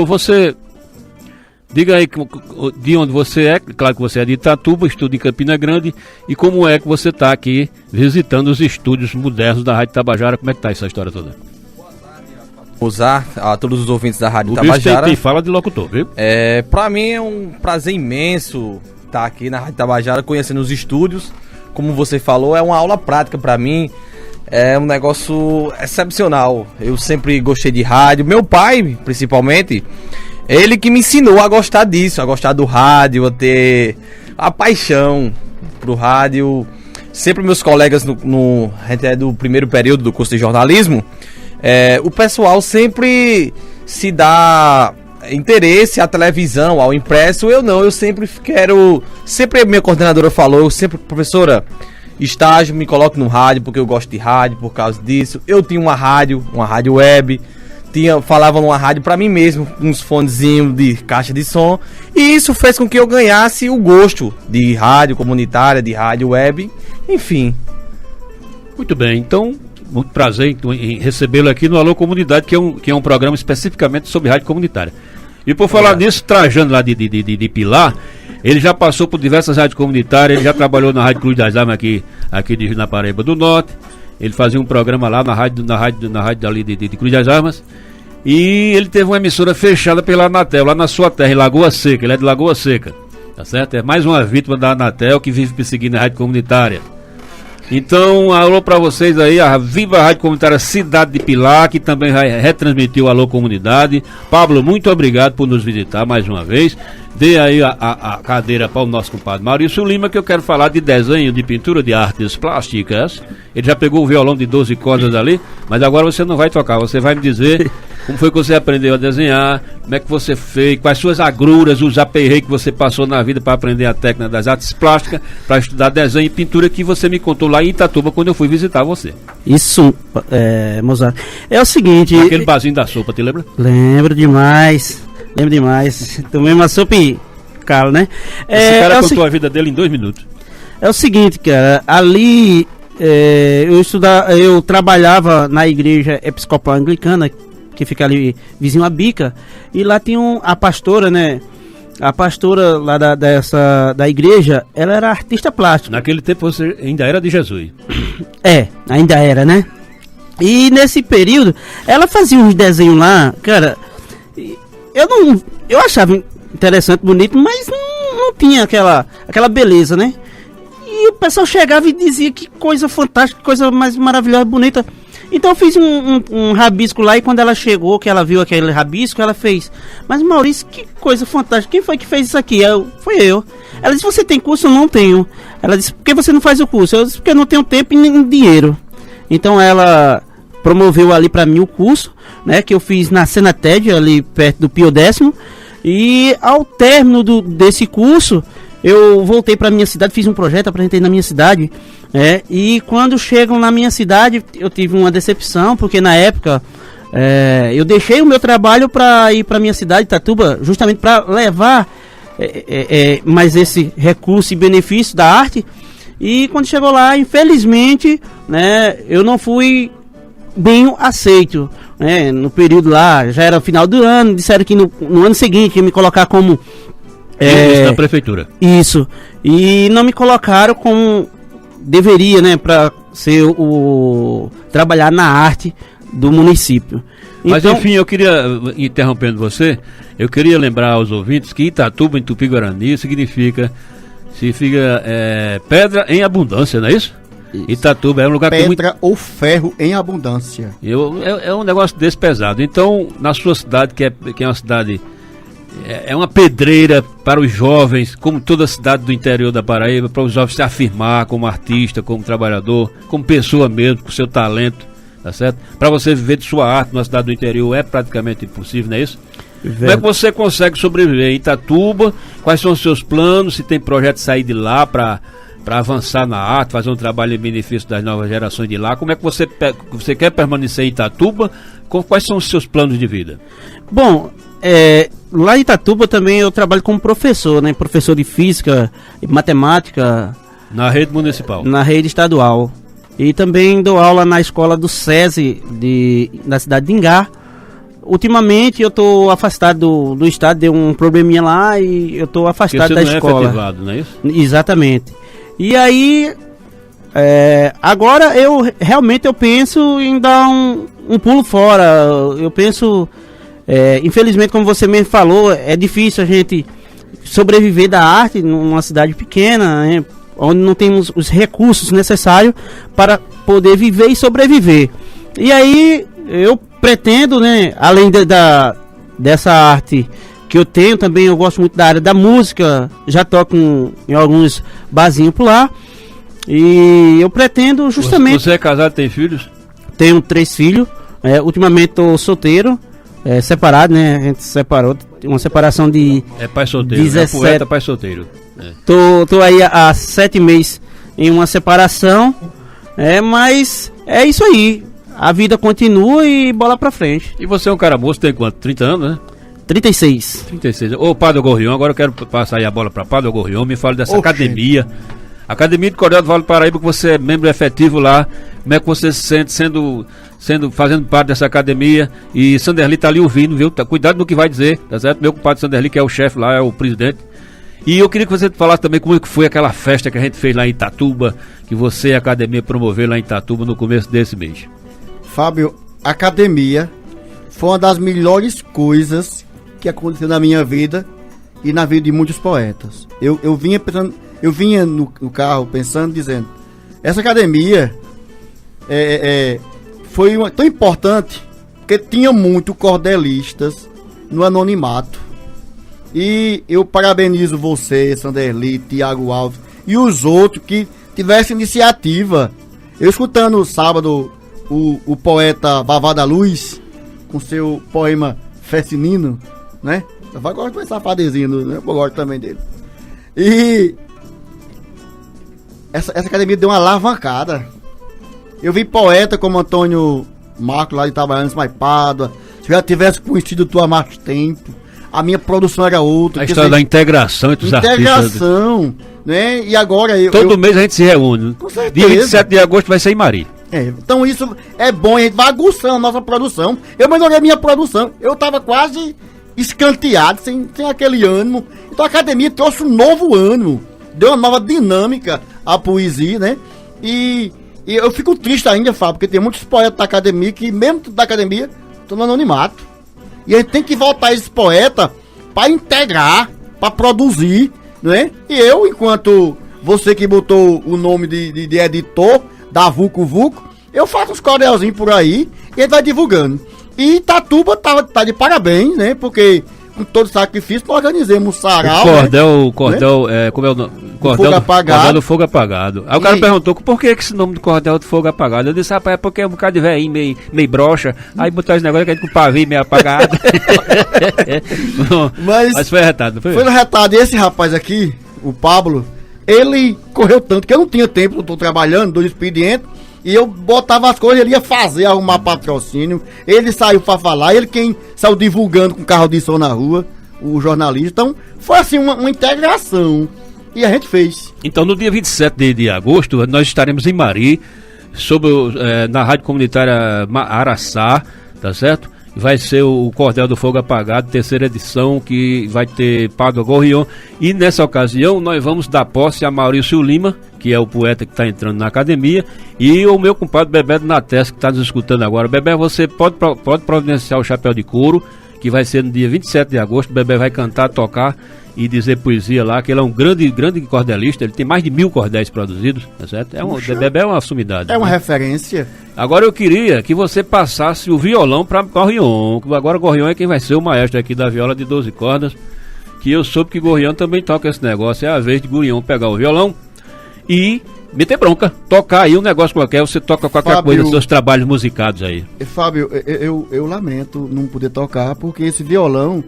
você... Diga aí de onde você é. Claro que você é de Itatuba, estuda em Campina Grande. E como é que você está aqui visitando os estúdios modernos da Rádio Tabajara? Como é que está essa história toda? Usar a todos os ouvintes da Rádio Tabajara. Tem fala de locutor, viu? Pra mim é um prazer imenso estar aqui na Rádio Tabajara, conhecendo os estúdios. Como você falou, é uma aula prática pra mim. É um negócio excepcional. Eu sempre gostei de rádio. Meu pai, principalmente, ele que me ensinou a gostar disso, a gostar do rádio, a ter a paixão pro rádio. Sempre meus colegas a gente é do primeiro período do curso de jornalismo. O pessoal sempre se dá interesse à televisão, ao impresso. Eu sempre quero. Sempre a minha coordenadora falou, professora, estágio, me coloque no rádio, porque eu gosto de rádio, por causa disso. Eu tinha uma rádio web, falava numa rádio pra mim mesmo, uns fonezinhos de caixa de som, e isso fez com que eu ganhasse o gosto de rádio comunitária, de rádio web, enfim. Muito bem, então, muito prazer em recebê-lo aqui no Alô Comunidade, que é um programa especificamente sobre rádio comunitária. E por falar nisso, Trajano lá de Pilar, ele já passou por diversas rádios comunitárias, ele já trabalhou na Rádio Cruz das Armas aqui na Paraíba do Norte. Ele fazia um programa lá na rádio ali de Cruz das Armas. E ele teve uma emissora fechada pela Anatel, lá na sua terra, em Lagoa Seca. Ele é de Lagoa Seca, tá certo? É mais uma vítima da Anatel que vive perseguindo a rádio comunitária. Então, alô pra vocês aí, a Viva Rádio Comunitária Cidade de Pilar, que também vai retransmitir o Alô Comunidade. Pablo, muito obrigado por nos visitar mais uma vez. Dê aí a cadeira para o nosso compadre Maurício Lima, que eu quero falar de desenho, de pintura, de artes plásticas. Ele já pegou o violão de 12 cordas ali, mas agora você não vai tocar, você vai me dizer Como foi que você aprendeu a desenhar? Como é que você fez? Quais suas agruras, os aperreios que você passou na vida para aprender a técnica das artes plásticas, para estudar desenho e pintura, que você me contou lá em Itatuba quando eu fui visitar você. Isso, Mozart. É o seguinte... Aquele barzinho da sopa, te lembra? Lembro demais. Tomei uma sopa e calo, né? Esse cara contou a vida dele em 2 minutos. É o seguinte, cara. Ali eu trabalhava na igreja episcopal anglicana, que fica ali vizinho a Bica, e lá tinha a pastora, né? A pastora lá da igreja, ela era artista plástica. Naquele tempo você ainda era de Jesus. Ainda era, né? E nesse período, ela fazia uns desenhos lá, cara. Eu achava interessante, bonito, mas não tinha aquela beleza, né? E o pessoal chegava e dizia que coisa fantástica, coisa mais maravilhosa, bonita. Então eu fiz um rabisco lá, e quando ela chegou, que ela viu aquele rabisco, ela fez: mas Maurício, que coisa fantástica, quem foi que fez isso aqui? Foi eu. Ela disse: você tem curso? Eu não tenho. Ela disse: por que você não faz o curso? Eu disse: porque eu não tenho tempo e nem dinheiro. Então ela promoveu ali pra mim o curso, né, que eu fiz na Senated, ali perto do Pio 10º, e ao término desse curso, eu voltei para minha cidade, fiz um projeto, apresentei na minha cidade, e quando chegam na minha cidade, eu tive uma decepção, porque na época eu deixei o meu trabalho para ir para minha cidade, Itatuba, justamente para levar mais esse recurso e benefício da arte. E quando chegou lá, infelizmente, né, eu não fui bem aceito, né? No período lá, já era final do ano, disseram que no ano seguinte ia me colocar como na prefeitura. Isso. E não me colocaram como deveria, né, para ser trabalhar na arte do município. Mas então, enfim, eu queria, interrompendo você, eu queria lembrar aos ouvintes que Itatuba, em Tupi-Guarani, significa pedra em abundância, não é isso? Itatuba é um lugar que tem pedra ou ferro em abundância. É um negócio desse pesado. Então, na sua cidade, que é uma cidade, é uma pedreira para os jovens, como toda cidade do interior da Paraíba, para os jovens se afirmar como artista, como trabalhador, como pessoa mesmo, com seu talento, tá certo? Para você viver de sua arte numa cidade do interior é praticamente impossível, não é isso? Como é que você consegue sobreviver em Itatuba? Quais são os seus planos? Se tem projeto de sair de lá para avançar na arte, fazer um trabalho em benefício das novas gerações de lá? Como é que você quer permanecer em Itatuba? Quais são os seus planos de vida? Bom, lá em Itatuba também eu trabalho como professor, né? Professor de física e matemática. Na rede municipal? Na rede estadual. E também dou aula na escola do SESI da cidade de Ingá. Ultimamente eu estou afastado do estado, deu um probleminha lá e eu estou afastado da escola. Não é efetivado, não é isso? Exatamente. E aí, agora eu penso em dar um pulo fora. Eu penso, infelizmente, como você mesmo falou, é difícil a gente sobreviver da arte numa cidade pequena, né, onde não temos os recursos necessários para poder viver e sobreviver. E aí eu pretendo, né, além dessa arte que eu tenho, também eu gosto muito da área da música, já toco em alguns barzinhos por lá, e eu pretendo justamente... Você é casado, tem filhos? Tenho 3 filhos, ultimamente estou solteiro, separado, né, a gente separou, uma separação de... É pai solteiro, 17... é poeta pai solteiro. Tô aí há 7 meses em uma separação, mas é isso aí, a vida continua e bola pra frente. E você é um cara moço, tem quanto? 30 anos, né? 36. Ô, Padre Gorrião, agora eu quero passar aí a bola para Padre Gorrião, me fale dessa academia. Academia de Cordel do Vale do Paraíba, que você é membro efetivo lá. Como é que você se sente fazendo parte dessa academia? E Sanderli tá ali ouvindo, viu? Cuidado no que vai dizer, tá certo? Meu compadre Sanderli, que é o chefe lá, é o presidente. E eu queria que você falasse também como é que foi aquela festa que a gente fez lá em Itatuba, que você e a academia promoveu lá em Itatuba no começo desse mês. Fábio, a academia foi uma das melhores coisas que aconteceu na minha vida e na vida de muitos poetas. Eu vinha no carro pensando, dizendo, essa academia foi tão importante porque tinha muito cordelistas no anonimato. E eu parabenizo você, Sanderli, Tiago Alves e os outros que tivessem iniciativa. Eu escutando sábado o poeta Vavá da Luz, com seu poema Fecinino, né? Eu gosto de Safadezinho, né? Eu gosto também dele. E essa academia deu uma alavancada. Eu vi poeta como Antônio Marco lá de Itabaiana, Maipada. Se eu já tivesse conhecido tu há mais tempo, a minha produção era outra. A história da integração entre os artistas. Integração, né? E agora todo mês a gente se reúne. Com certeza. Dia 27 de agosto vai ser em Mari. Então isso é bom, a gente vai aguçando a nossa produção. Eu melhorei a minha produção. Eu tava quase escanteado, sem aquele ânimo. Então a academia trouxe um novo ânimo. Deu uma nova dinâmica à poesia, né? E eu fico triste ainda, Fábio, porque tem muitos poetas da academia que, mesmo da academia, estão no anonimato. E a gente tem que voltar esses poetas para integrar, para produzir, né? E eu, enquanto você que botou o nome de editor da Vucu Vucu, eu faço uns cordelzinhos por aí e ele vai divulgando. E Itatuba tá de parabéns, né? Porque com todo sacrifício nós organizamos um sarau. O cordel, né? Como é o nome? Fogo Apagado. Cordel do Fogo Apagado. Aí o cara perguntou por que esse nome do Cordel do Fogo Apagado. Eu disse, rapaz, é porque é um bocado de velhinho, meio broxa. Aí botar esse negócio que é com o pavio meio apagado. Mas foi retado, foi? Foi no retado. E esse rapaz aqui, o Pablo, ele correu tanto que eu não tinha tempo, eu tô trabalhando, do expediente. E eu botava as coisas, ele ia fazer, arrumar patrocínio. Ele saiu pra falar, ele quem saiu divulgando com carro de som na rua, o jornalista. Então, foi assim, uma integração. E a gente fez. Então, no dia 27 de agosto, nós estaremos em Mari, na Rádio Comunitária Araçá, tá certo? Vai ser o Cordel do Fogo Apagado, terceira edição, que vai ter Pádua Gorrion. E nessa ocasião nós vamos dar posse a Maurício Lima, que é o poeta que está entrando na academia, e o meu compadre Bebé do Nates, que está nos escutando agora. Bebé, você pode providenciar o chapéu de couro, que vai ser no dia 27 de agosto. Bebé vai cantar, tocar e dizer poesia lá, que ele é um grande cordelista. Ele tem mais de 1000 cordéis produzidos, tá certo? Bebé é uma sumidade. É uma referência. Agora eu queria que você passasse o violão para Gorrion. Agora Gorrion é quem vai ser o maestro aqui da viola de 12 cordas, que eu soube que Gorrion também toca esse negócio. É a vez de Gorrion pegar o violão e meter bronca, tocar aí um negócio qualquer. Você toca qualquer Fábio, coisa dos seus trabalhos musicados aí. Fábio, eu lamento não poder tocar, porque esse violão,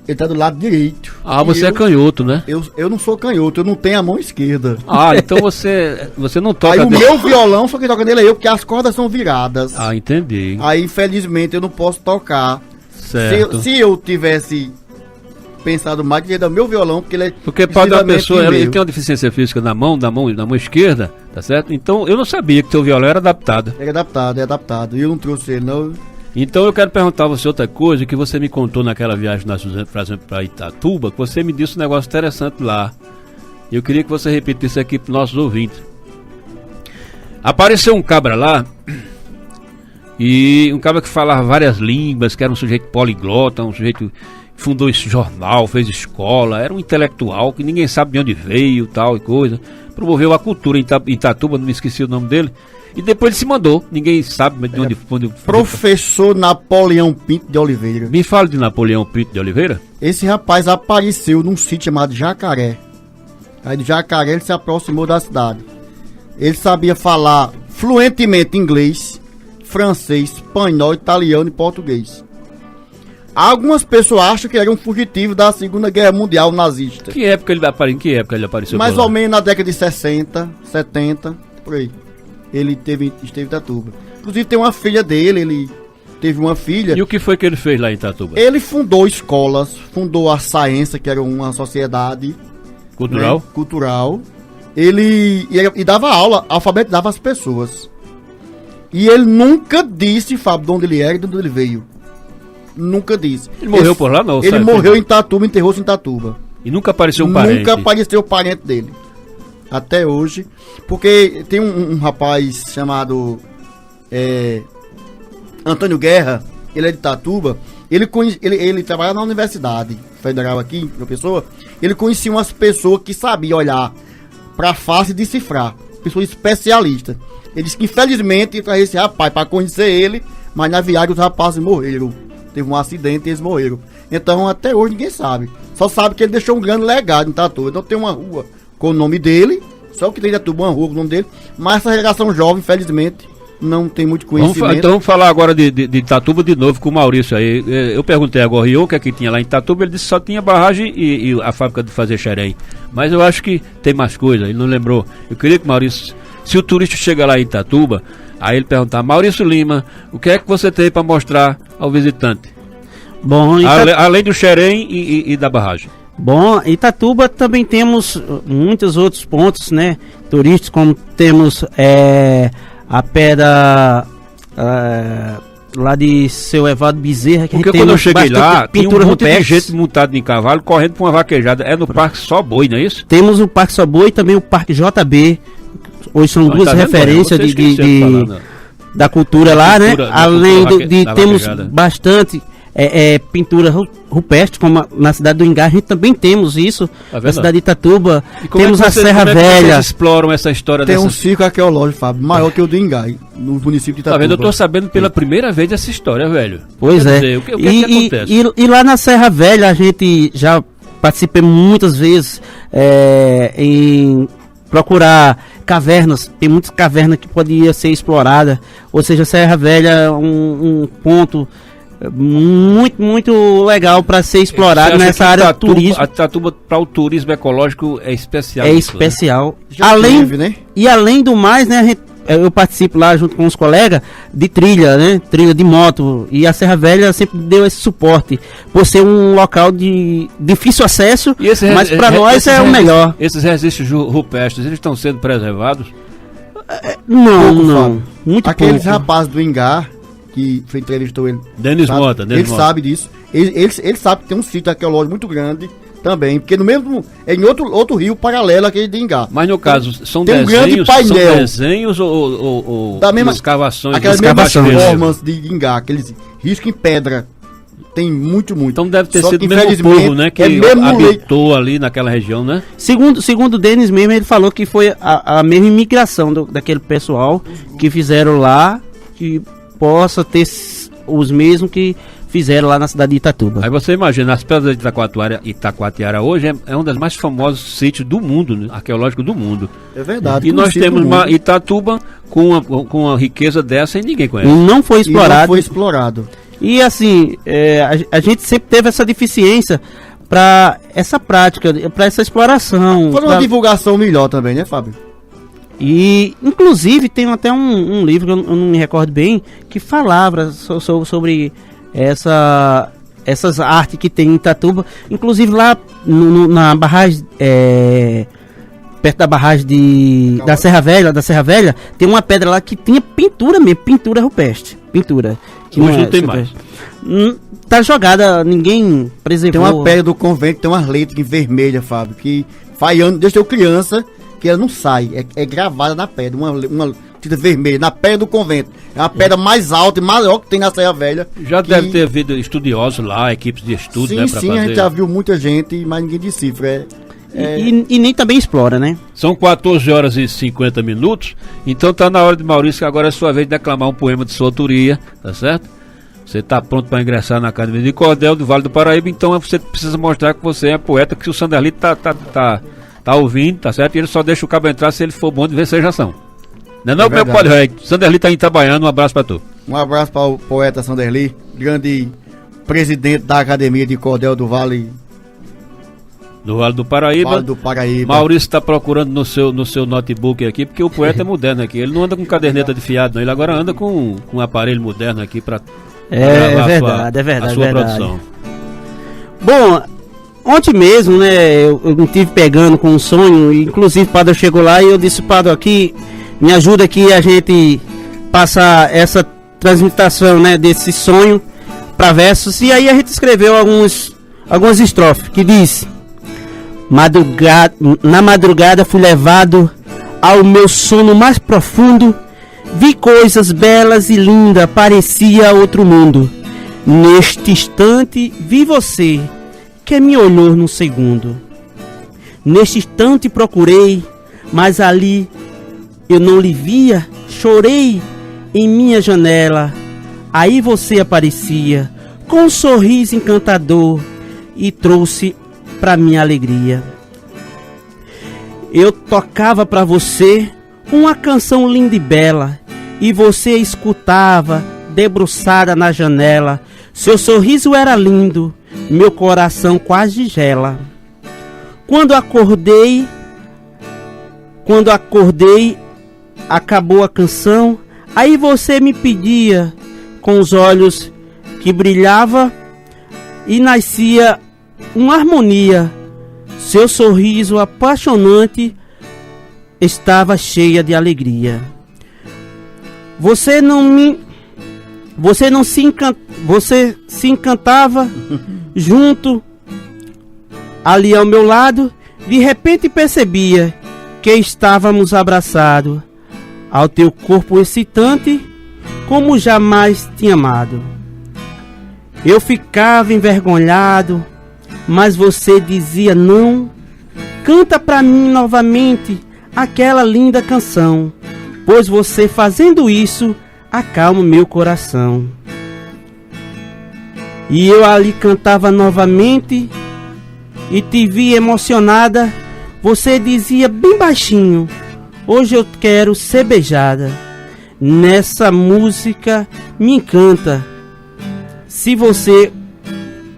ele tá do lado direito. Ah, você é canhoto, né? Eu não sou canhoto, eu não tenho a mão esquerda. Ah, então você não toca. Aí o meu violão, só que toca nele é eu, porque as cordas são viradas. Ah, entendi. Aí, infelizmente, eu não posso tocar. Certo. Se eu tivesse pensado mais, que ia dar meu violão, porque ele é... Porque pode uma pessoa, ele tem uma deficiência física na mão esquerda, tá certo? Então, eu não sabia que seu violão era adaptado. É adaptado. E eu não trouxe ele, não. Então eu quero perguntar a você outra coisa que você me contou naquela viagem, por exemplo, para Itatuba, que você me disse um negócio interessante lá. Eu queria que você repetisse aqui para os nossos ouvintes. Apareceu um cabra lá, e um cabra que falava várias línguas, que era um sujeito poliglota, um sujeito que fundou esse jornal, fez escola, era um intelectual que ninguém sabe de onde veio, tal e coisa. Promoveu a cultura em Itatuba, não me esqueci o nome dele. E depois ele se mandou, ninguém sabe de onde... Professor Napoleão Pinto de Oliveira. Me fala de Napoleão Pinto de Oliveira. Esse rapaz apareceu num sítio chamado Jacaré. Aí do Jacaré ele se aproximou da cidade. Ele sabia falar fluentemente inglês, francês, espanhol, italiano e português. Algumas pessoas acham que ele era um fugitivo da Segunda Guerra Mundial nazista. Em que época ele apareceu? Mais ou menos na década de 60, 70, por aí. Ele esteve em Itatuba. Inclusive tem uma filha dele, ele teve uma filha. E o que foi que ele fez lá em Itatuba? Ele fundou escolas, fundou a Saença, que era uma sociedade cultural. Né, cultural. Ele dava aula, alfabetizava as pessoas. E ele nunca disse, Fábio, de onde ele era e de onde ele veio. Nunca disse. Ele morreu por lá, não? Ele morreu em Itatuba, enterrou-se em Itatuba. E nunca apareceu um parente? Nunca apareceu o parente dele. Até hoje. Porque tem um rapaz chamado Antônio Guerra, ele é de Itatuba. Ele trabalha na Universidade Federal aqui, uma pessoa. Ele conhecia umas pessoas que sabiam olhar pra face e decifrar. Pessoas especialistas. Ele disse que infelizmente traz esse rapaz para conhecer ele, mas na viagem os rapazes morreram. Teve um acidente e eles morreram. Então até hoje ninguém sabe. Só sabe que ele deixou um grande legado em Itatuba. Então tem uma rua com o nome dele, só que tem Itatuba uma rua com o nome dele. Mas essa geração jovem, infelizmente, não tem muito conhecimento. Então vamos falar agora de Itatuba de novo com o Maurício aí. Eu perguntei agora o que é que tinha lá em Itatuba, ele disse que só tinha barragem e a fábrica de fazer xerém. Mas eu acho que tem mais coisa, ele não lembrou. Eu queria que o Maurício, se o turista chega lá em Itatuba, aí ele perguntar, Maurício Lima, o que é que você tem para mostrar ao visitante? Bom, além do xerém e da barragem. Bom, Itatuba também temos muitos outros pontos, né, turísticos, como temos a pedra lá de Seu Evado Bezerra, que porque quando eu cheguei lá, tinha um monte de gente montada em cavalo, correndo pra uma vaquejada. É no Parque Só Boi, não é isso? Temos o Parque Só Boi e também o Parque JB. Hoje são duas referências da cultura lá, né? Além temos bastante pintura rupestre, como na cidade do Ingá, a gente também temos isso, na cidade de Itatuba. Temos a Serra Velha. Vocês exploram essa história Tem um ciclo arqueológico, Fábio, maior que o do Ingá, no município de Itatuba. Tá vendo? Eu tô sabendo pela primeira vez essa história, velho. Pois Quer é. dizer, o que acontece? E lá na Serra Velha a gente já participei muitas vezes em procurar cavernas. Tem muitas cavernas que podia ser explorada. Ou seja, a Serra Velha é um ponto muito legal para ser explorado nessa área turística. A Itatuba para o turismo ecológico é especial. É especial. Né? Além do mais, né, eu participo lá junto com os colegas de trilha, né, trilha de moto, e a Serra Velha sempre deu esse suporte por ser um local de difícil acesso, mas para nós é o melhor. Esses registros rupestres, eles estão sendo preservados? Não. Muito Aqueles pouco. rapazes do Ingá que entrevistou ele. Denis Mota. Ele sabe disso. Ele sabe que tem um sítio arqueológico muito grande também, porque no mesmo em outro rio paralelo àquele de Ingá. Mas no caso, são tem desenhos, grande painel, são desenhos ou da mesma escavações? Aquelas mesmas formas de Ingá, aqueles riscos em pedra. Tem muito. Então deve ter Só sido que, o mesmo povo, né, que habitou ali naquela região, né? Segundo o Denis mesmo, ele falou que foi a mesma imigração daquele pessoal que fizeram lá, que possa ter os mesmos que fizeram lá na cidade de Itatuba. Aí você imagina, as pedras de Itacoatiara hoje é um dos mais famosos sítios do mundo, né, arqueológico do mundo. É verdade. E nós temos uma Itatuba com uma riqueza dessa e ninguém conhece. Não foi explorado. E assim, a gente sempre teve essa deficiência para essa prática, para essa exploração. Foi uma divulgação melhor também, né, Fábio? E, inclusive, tem até um livro, que eu não me recordo bem, que falava sobre essas artes que tem em Itatuba. Inclusive lá na barragem, perto da barragem da Serra Velha, tem uma pedra lá que tinha pintura mesmo, pintura rupestre. Pintura. Que hoje não tem mais. Tá jogada, ninguém preservou. Tem uma pedra do convento, tem umas letras vermelhas, Fábio, que faz anos, desde eu criança, que ela não sai, é gravada na pedra, uma tinta vermelha, na pedra do convento. É a pedra mais alta e maior que tem na Serra Velha. Já deve ter havido estudiosos lá, equipes de estudo, né, pra fazer. Sim, a gente já viu muita gente, mas ninguém decifra. E nem também explora, né? São 14 horas e 50 minutos, então tá na hora de Maurício, que agora é sua vez de declamar um poema de sua autoria, tá certo? Você está pronto para ingressar na Academia de Cordel do Vale do Paraíba, então você precisa mostrar que você é poeta, que o Sanderli tá ouvindo, tá certo? E ele só deixa o cabo entrar se ele for bom de vecejação. Não é meu pode, Sanderli tá em Itabaiana, um abraço para tu. Um abraço para o poeta Sanderli, grande presidente da Academia de Cordel do Vale do Paraíba. Vale do Paraíba. Maurício está procurando no seu notebook aqui, porque o poeta é moderno aqui. Ele não anda com caderneta de fiado, não. Ele agora anda com um aparelho moderno aqui para a sua produção. Bom, ontem mesmo, né, eu me tive pegando com um sonho, inclusive o Padre chegou lá e eu disse, Padre, aqui, me ajuda aqui a gente passar essa transmutação, né, desse sonho para versos, e aí a gente escreveu algumas estrofes, que diz: na madrugada fui levado ao meu sono mais profundo, vi coisas belas e lindas, parecia outro mundo. Neste instante vi você, que me olhou num segundo. Neste instante procurei, mas ali eu não lhe via. Chorei em minha janela, aí você aparecia, com um sorriso encantador, e trouxe pra minha alegria. Eu tocava pra você uma canção linda e bela, e você escutava, debruçada na janela. Seu sorriso era lindo, meu coração quase gela. Quando acordei, acabou a canção. Aí você me pedia, com os olhos que brilhava, e nascia uma harmonia. Seu sorriso apaixonante estava cheia de alegria. Você se encantava junto ali ao meu lado. De repente percebia que estávamos abraçados ao teu corpo excitante, como jamais tinha amado. Eu ficava envergonhado, mas você dizia não. Canta pra mim novamente aquela linda canção, pois você fazendo isso acalma meu coração. E eu ali cantava novamente e te vi emocionada. Você dizia bem baixinho: hoje eu quero ser beijada. Nessa música me encanta. Se você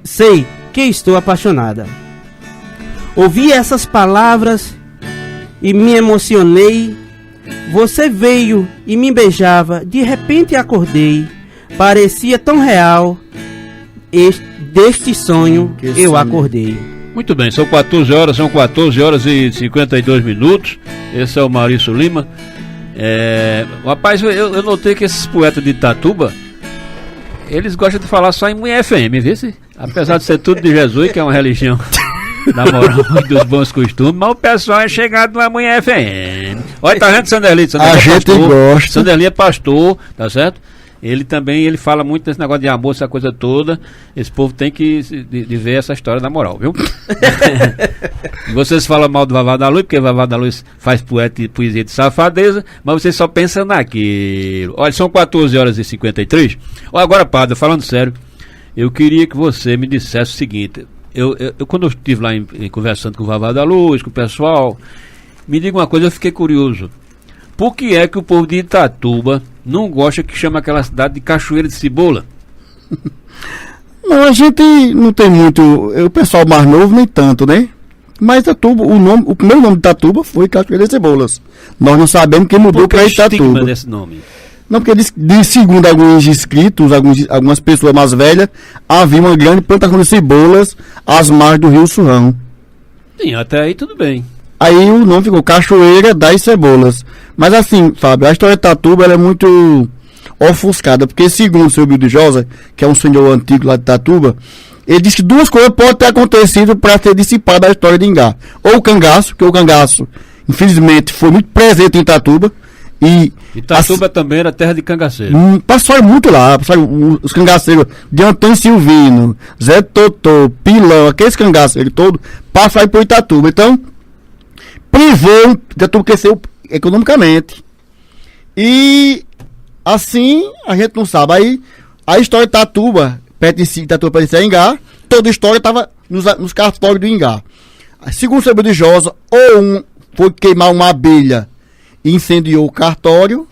sei que estou apaixonada. Ouvi essas palavras e me emocionei. Você veio e me beijava. De repente acordei. Parecia tão real. Deste sonho eu acordei. Muito bem, são 14 horas e 52 minutos. Esse é o Maurício Lima. Rapaz, eu notei que esses poetas de Itatuba, eles gostam de falar só em mulher FM, viu? Apesar de ser tudo de Jesus, que é uma religião da moral e dos bons costumes, mas o pessoal é chegado numa mulher FM. Olha, tá vendo, Sanderli? A gente gosta. Sanderli é pastor, tá certo? Ele também, fala muito desse negócio de amor, essa coisa toda. Esse povo tem que de ver essa história da moral, viu? Vocês falam mal do Vavá da Luz, porque o Vavá da Luz faz poesia de safadeza, mas vocês só pensam naquilo. Olha, são 14 horas e 53. Olha, agora, padre, falando sério, eu queria que você me dissesse o seguinte. Eu quando eu estive lá conversando com o Vavá da Luz, com o pessoal, me diga uma coisa, eu fiquei curioso. Por que é que o povo de Itatuba não gosta que chama aquela cidade de Cachoeira de Cebola? Não, a gente não tem muito. O pessoal mais novo nem tanto, né? Mas Itatuba, o primeiro nome de Itatuba foi Cachoeira de Cebolas. Nós não sabemos quem mudou para Itatuba. Desse nome? Não, porque segundo alguns inscritos, algumas pessoas mais velhas, havia uma grande plantação de cebolas às margens do Rio Surrão. Sim, até aí tudo bem. Aí o nome ficou Cachoeira das Cebolas. Mas assim, Fábio, a história de Itatuba ela é muito ofuscada, porque segundo o seu Bildo Josa, que é um senhor antigo lá de Itatuba, ele disse que duas coisas podem ter acontecido para ser dissipada a história de Ingá. Ou o cangaço, que o cangaço, infelizmente, foi muito presente em Itatuba. E Itatuba também era terra de cangaceiro. Passaram muito lá, os cangaceiros de Antônio Silvino, Zé Totô, Pilão, aqueles cangaceiros todos, passaram por Itatuba. Então, privou, Itatuba cresceu economicamente. E assim, a gente não sabe. Aí, a história de Itatuba, perto de Itatuba, perto de Ingá, toda a história estava nos cartórios do Ingá. Segundo o seu Bildo Josa, ou foi queimar uma abelha e incendiou o cartório,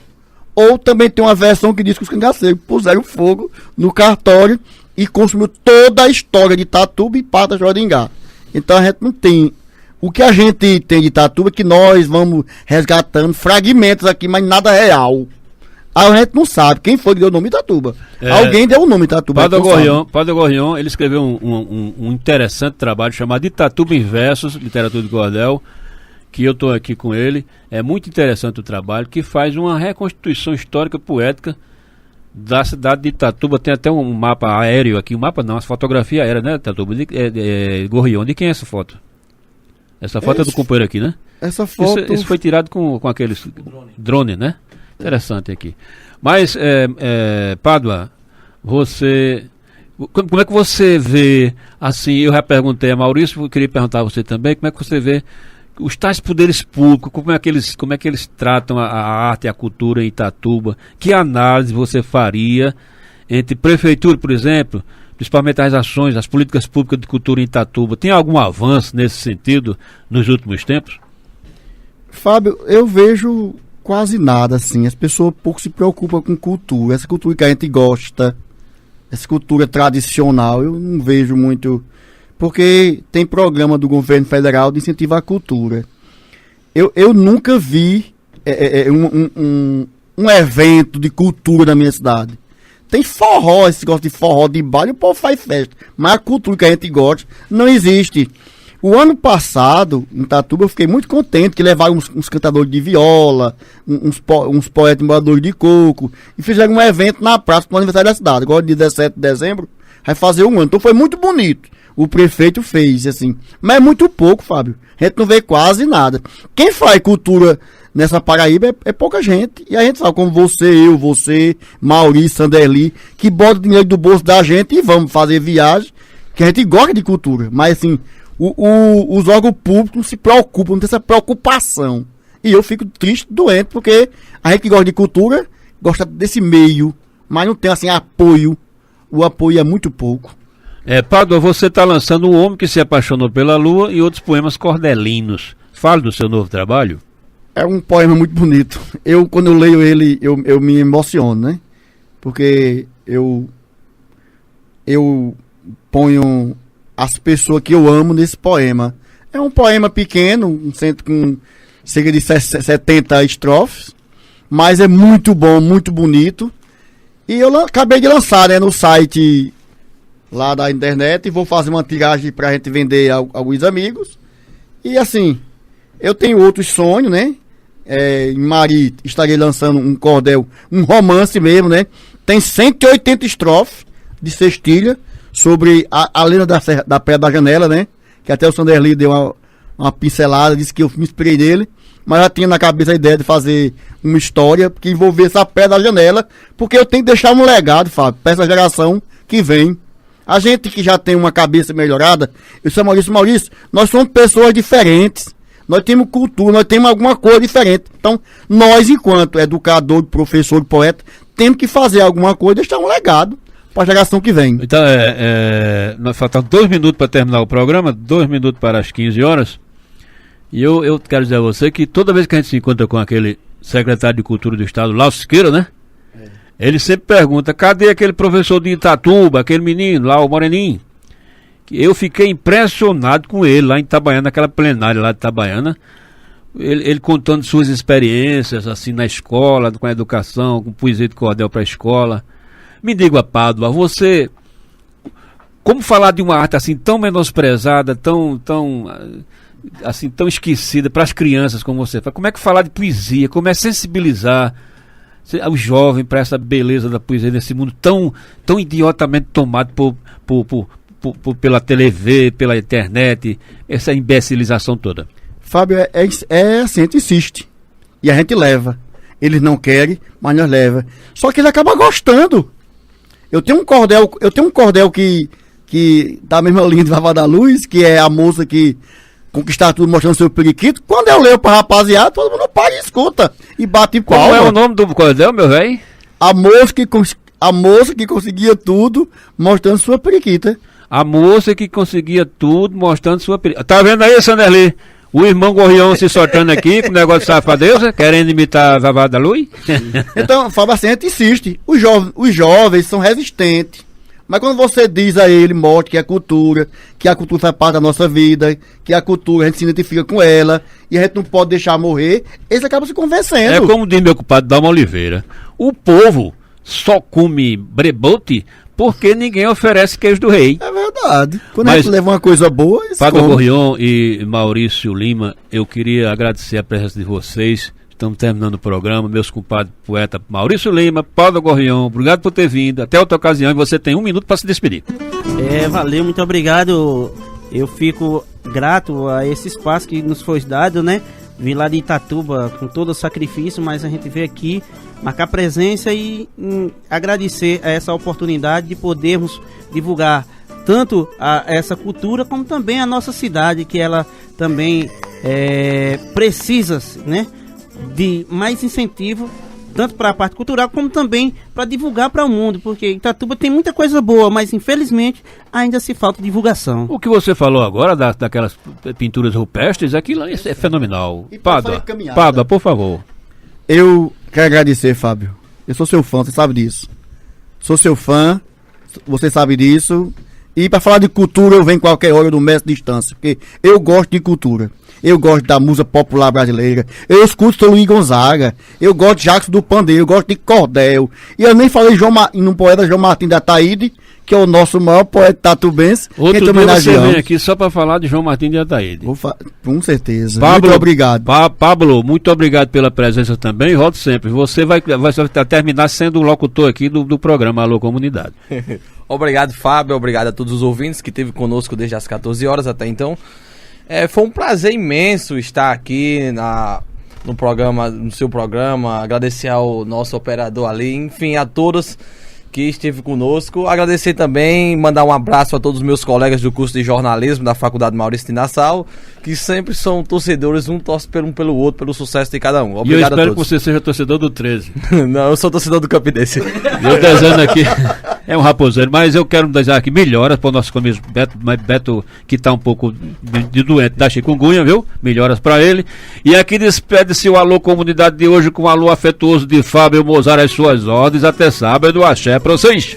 ou também tem uma versão que diz que os cangaceiros puseram fogo no cartório e consumiu toda a história de Itatuba e parte da história de Ingá. Então a gente não tem. O que a gente tem de Itatuba é que nós vamos resgatando fragmentos aqui, mas nada real. A gente não sabe quem foi que deu o nome Itatuba. Alguém deu o nome Itatuba. Padre Gorrião, ele escreveu um interessante trabalho chamado Itatuba em Versos, literatura de cordel, que eu estou aqui com ele. É muito interessante o trabalho, que faz uma reconstituição histórica poética da cidade de Itatuba. Tem até um mapa aéreo aqui, um mapa não, uma fotografia aérea, né, Itatuba? Gorrião, de quem é essa foto? Essa foto é do companheiro aqui, né? Essa foto... Isso foi tirado com aqueles drone, né? Interessante aqui. Mas, Pádua, você... Como é que você vê, assim, eu já perguntei a Maurício, eu queria perguntar a você também, como é que você vê os tais poderes públicos, como é que eles tratam a arte e a cultura em Itatuba? Que análise você faria entre prefeitura, por exemplo, principalmente as ações, as políticas públicas de cultura em Itatuba? Tem algum avanço nesse sentido nos últimos tempos? Fábio, eu vejo quase nada, assim. As pessoas pouco se preocupam com cultura. Essa cultura que a gente gosta, essa cultura tradicional, eu não vejo muito. Porque tem programa do governo federal de incentivo à cultura. Eu nunca vi um evento de cultura na minha cidade. Tem forró, esse negócio de forró de baile, o povo faz festa. Mas a cultura que a gente gosta não existe. O ano passado, em Itatuba, eu fiquei muito contente que levaram uns cantadores de viola, uns poetas moradores de coco, e fizeram um evento na praça no aniversário da cidade. Agora, dia 17 de dezembro, vai fazer um ano. Então foi muito bonito. O prefeito fez, assim. Mas é muito pouco, Fábio. A gente não vê quase nada. Quem faz cultura nessa Paraíba é pouca gente. E a gente sabe, como você, Maurício, Sanderli, que bota dinheiro do bolso da gente e vamos fazer viagem, que a gente gosta de cultura. Mas, assim, os órgãos públicos não se preocupam, não tem essa preocupação. E eu fico triste, doente, porque a gente que gosta de cultura, gosta desse meio, mas não tem, assim, apoio. O apoio é muito pouco. Pádua, você está lançando Um Homem que se Apaixonou pela Lua e outros poemas cordelinos. Fale do seu novo trabalho. É um poema muito bonito. Quando eu leio ele, eu me emociono, né? Porque eu ponho as pessoas que eu amo nesse poema. É um poema pequeno, com cerca de 70 estrofes, mas é muito bom, muito bonito. E eu acabei de lançar, né, no site lá da internet, e vou fazer uma tiragem pra gente vender a alguns amigos. E assim, eu tenho outros sonhos, né? Em Mari estarei lançando um cordel, um romance mesmo, né? Tem 180 estrofes de cestilha sobre a lenda da Pedra da Janela, né? Que até o Sanderli deu uma pincelada, disse que eu me inspirei nele, mas já tinha na cabeça a ideia de fazer uma história que envolvesse a Pedra da Janela, porque eu tenho que deixar um legado, Fábio, para essa geração que vem. A gente que já tem uma cabeça melhorada, eu sou Maurício, nós somos pessoas diferentes. Nós temos cultura, nós temos alguma coisa diferente. Então, nós, enquanto educador, professor, poeta, temos que fazer alguma coisa, deixar um legado para a geração que vem. Então, nós faltam 2 minutos para terminar o programa, 2 minutos para as 15 horas. E eu quero dizer a você que toda vez que a gente se encontra com aquele secretário de Cultura do Estado, Lau Siqueira, né? Ele sempre pergunta, cadê aquele professor de Itatuba, aquele menino lá, o Moreninho? Eu fiquei impressionado com ele lá em Itabaiana, naquela plenária lá de Itabaiana. Ele contando suas experiências, assim, na escola, com a educação, com poesia de cordel para a escola. Me diga, Pádua, você... Como falar de uma arte assim tão menosprezada, tão esquecida para as crianças como você faz? Como é que falar de poesia? Como é sensibilizar os jovens para essa beleza da poesia nesse mundo tão idiotamente tomado pela TV, pela internet, essa imbecilização toda? Fábio, assim, a gente insiste e a gente leva. Eles não querem, mas nós leva. Só que ele acaba gostando. Eu tenho um cordel que da mesma linha de Vavá da Luz, que é a moça que conquistar tudo mostrando seu periquito. Quando eu leio pra rapaziada, todo mundo para e escuta e bate palma. Qual é o nome do cordel, meu velho? A moça que conseguia tudo mostrando sua periquita. A moça que conseguia tudo mostrando sua periquita. Tá vendo aí, Sanderli? O irmão Gorrião se soltando aqui com o negócio de safadeza, querendo imitar a Vavá da Luz. Então, Fábio, assim, a gente insiste. Os jovens são resistentes. Mas quando você diz a ele, mostra que a cultura faz parte da nossa vida, que a cultura a gente se identifica com ela, e a gente não pode deixar morrer, eles acabam se convencendo. É como diz meu compadre Dalma Oliveira, o povo só come brebote porque ninguém oferece queijo do rei. É verdade. Quando a gente leva uma coisa boa, eles Pádua Gorrião e Maurício Lima, eu queria agradecer a presença de vocês. Estamos terminando o programa, meus compadres poeta Maurício Lima, Pádua Gorrião, obrigado por ter vindo. Até outra ocasião, e você tem 1 minuto para se despedir. Valeu, muito obrigado. Eu fico grato a esse espaço que nos foi dado, né? Vim lá de Itatuba com todo o sacrifício, mas a gente veio aqui marcar presença e agradecer a essa oportunidade de podermos divulgar tanto essa cultura como também a nossa cidade, que ela também precisa, né, de mais incentivo, tanto para a parte cultural como também para divulgar para o mundo, porque Itatuba tem muita coisa boa, mas infelizmente ainda se falta divulgação. O que você falou agora daquelas pinturas rupestres, aquilo é fenomenal. Pádua, por favor. Eu quero agradecer, Fábio. Eu sou seu fã, você sabe disso. Sou seu fã, você sabe disso. E para falar de cultura, eu venho qualquer hora do Mestre Distância, porque eu gosto de cultura. Eu gosto da música popular brasileira. Eu escuto Luiz Gonzaga. Eu gosto de Jacques do Pandeiro. Eu gosto de Cordel. E eu nem falei no poeta João Martins da Ataíde, que é o nosso maior poeta tatubense. Outro dia você vem aqui só para falar de João Martins de Ataíde. Com certeza. Pablo, muito obrigado. Pablo, muito obrigado pela presença também. Rodo sempre. Você vai terminar sendo o locutor aqui do programa Alô Comunidade. Obrigado, Fábio. Obrigado a todos os ouvintes que esteve conosco desde as 14 horas até então. Foi um prazer imenso estar aqui no seu programa. Agradecer ao nosso operador ali, enfim, a todos que esteve conosco. Agradecer também, mandar um abraço a todos os meus colegas do curso de jornalismo da Faculdade Maurício de Nassau, que sempre são torcedores, um torce um pelo outro, pelo sucesso de cada um. Obrigado. E eu espero a todos. que você seja torcedor do 13. Não, eu sou torcedor do Campinense. Eu desenho aqui, é um raposeiro, mas eu quero desejar aqui melhoras para o nosso começo Beto, que está um pouco de doente da chikungunya, viu? Melhoras para ele. E aqui despede-se o Alô Comunidade de hoje com o alô afetuoso de Fábio Mozart às suas ordens. Até sábado, axé para vocês.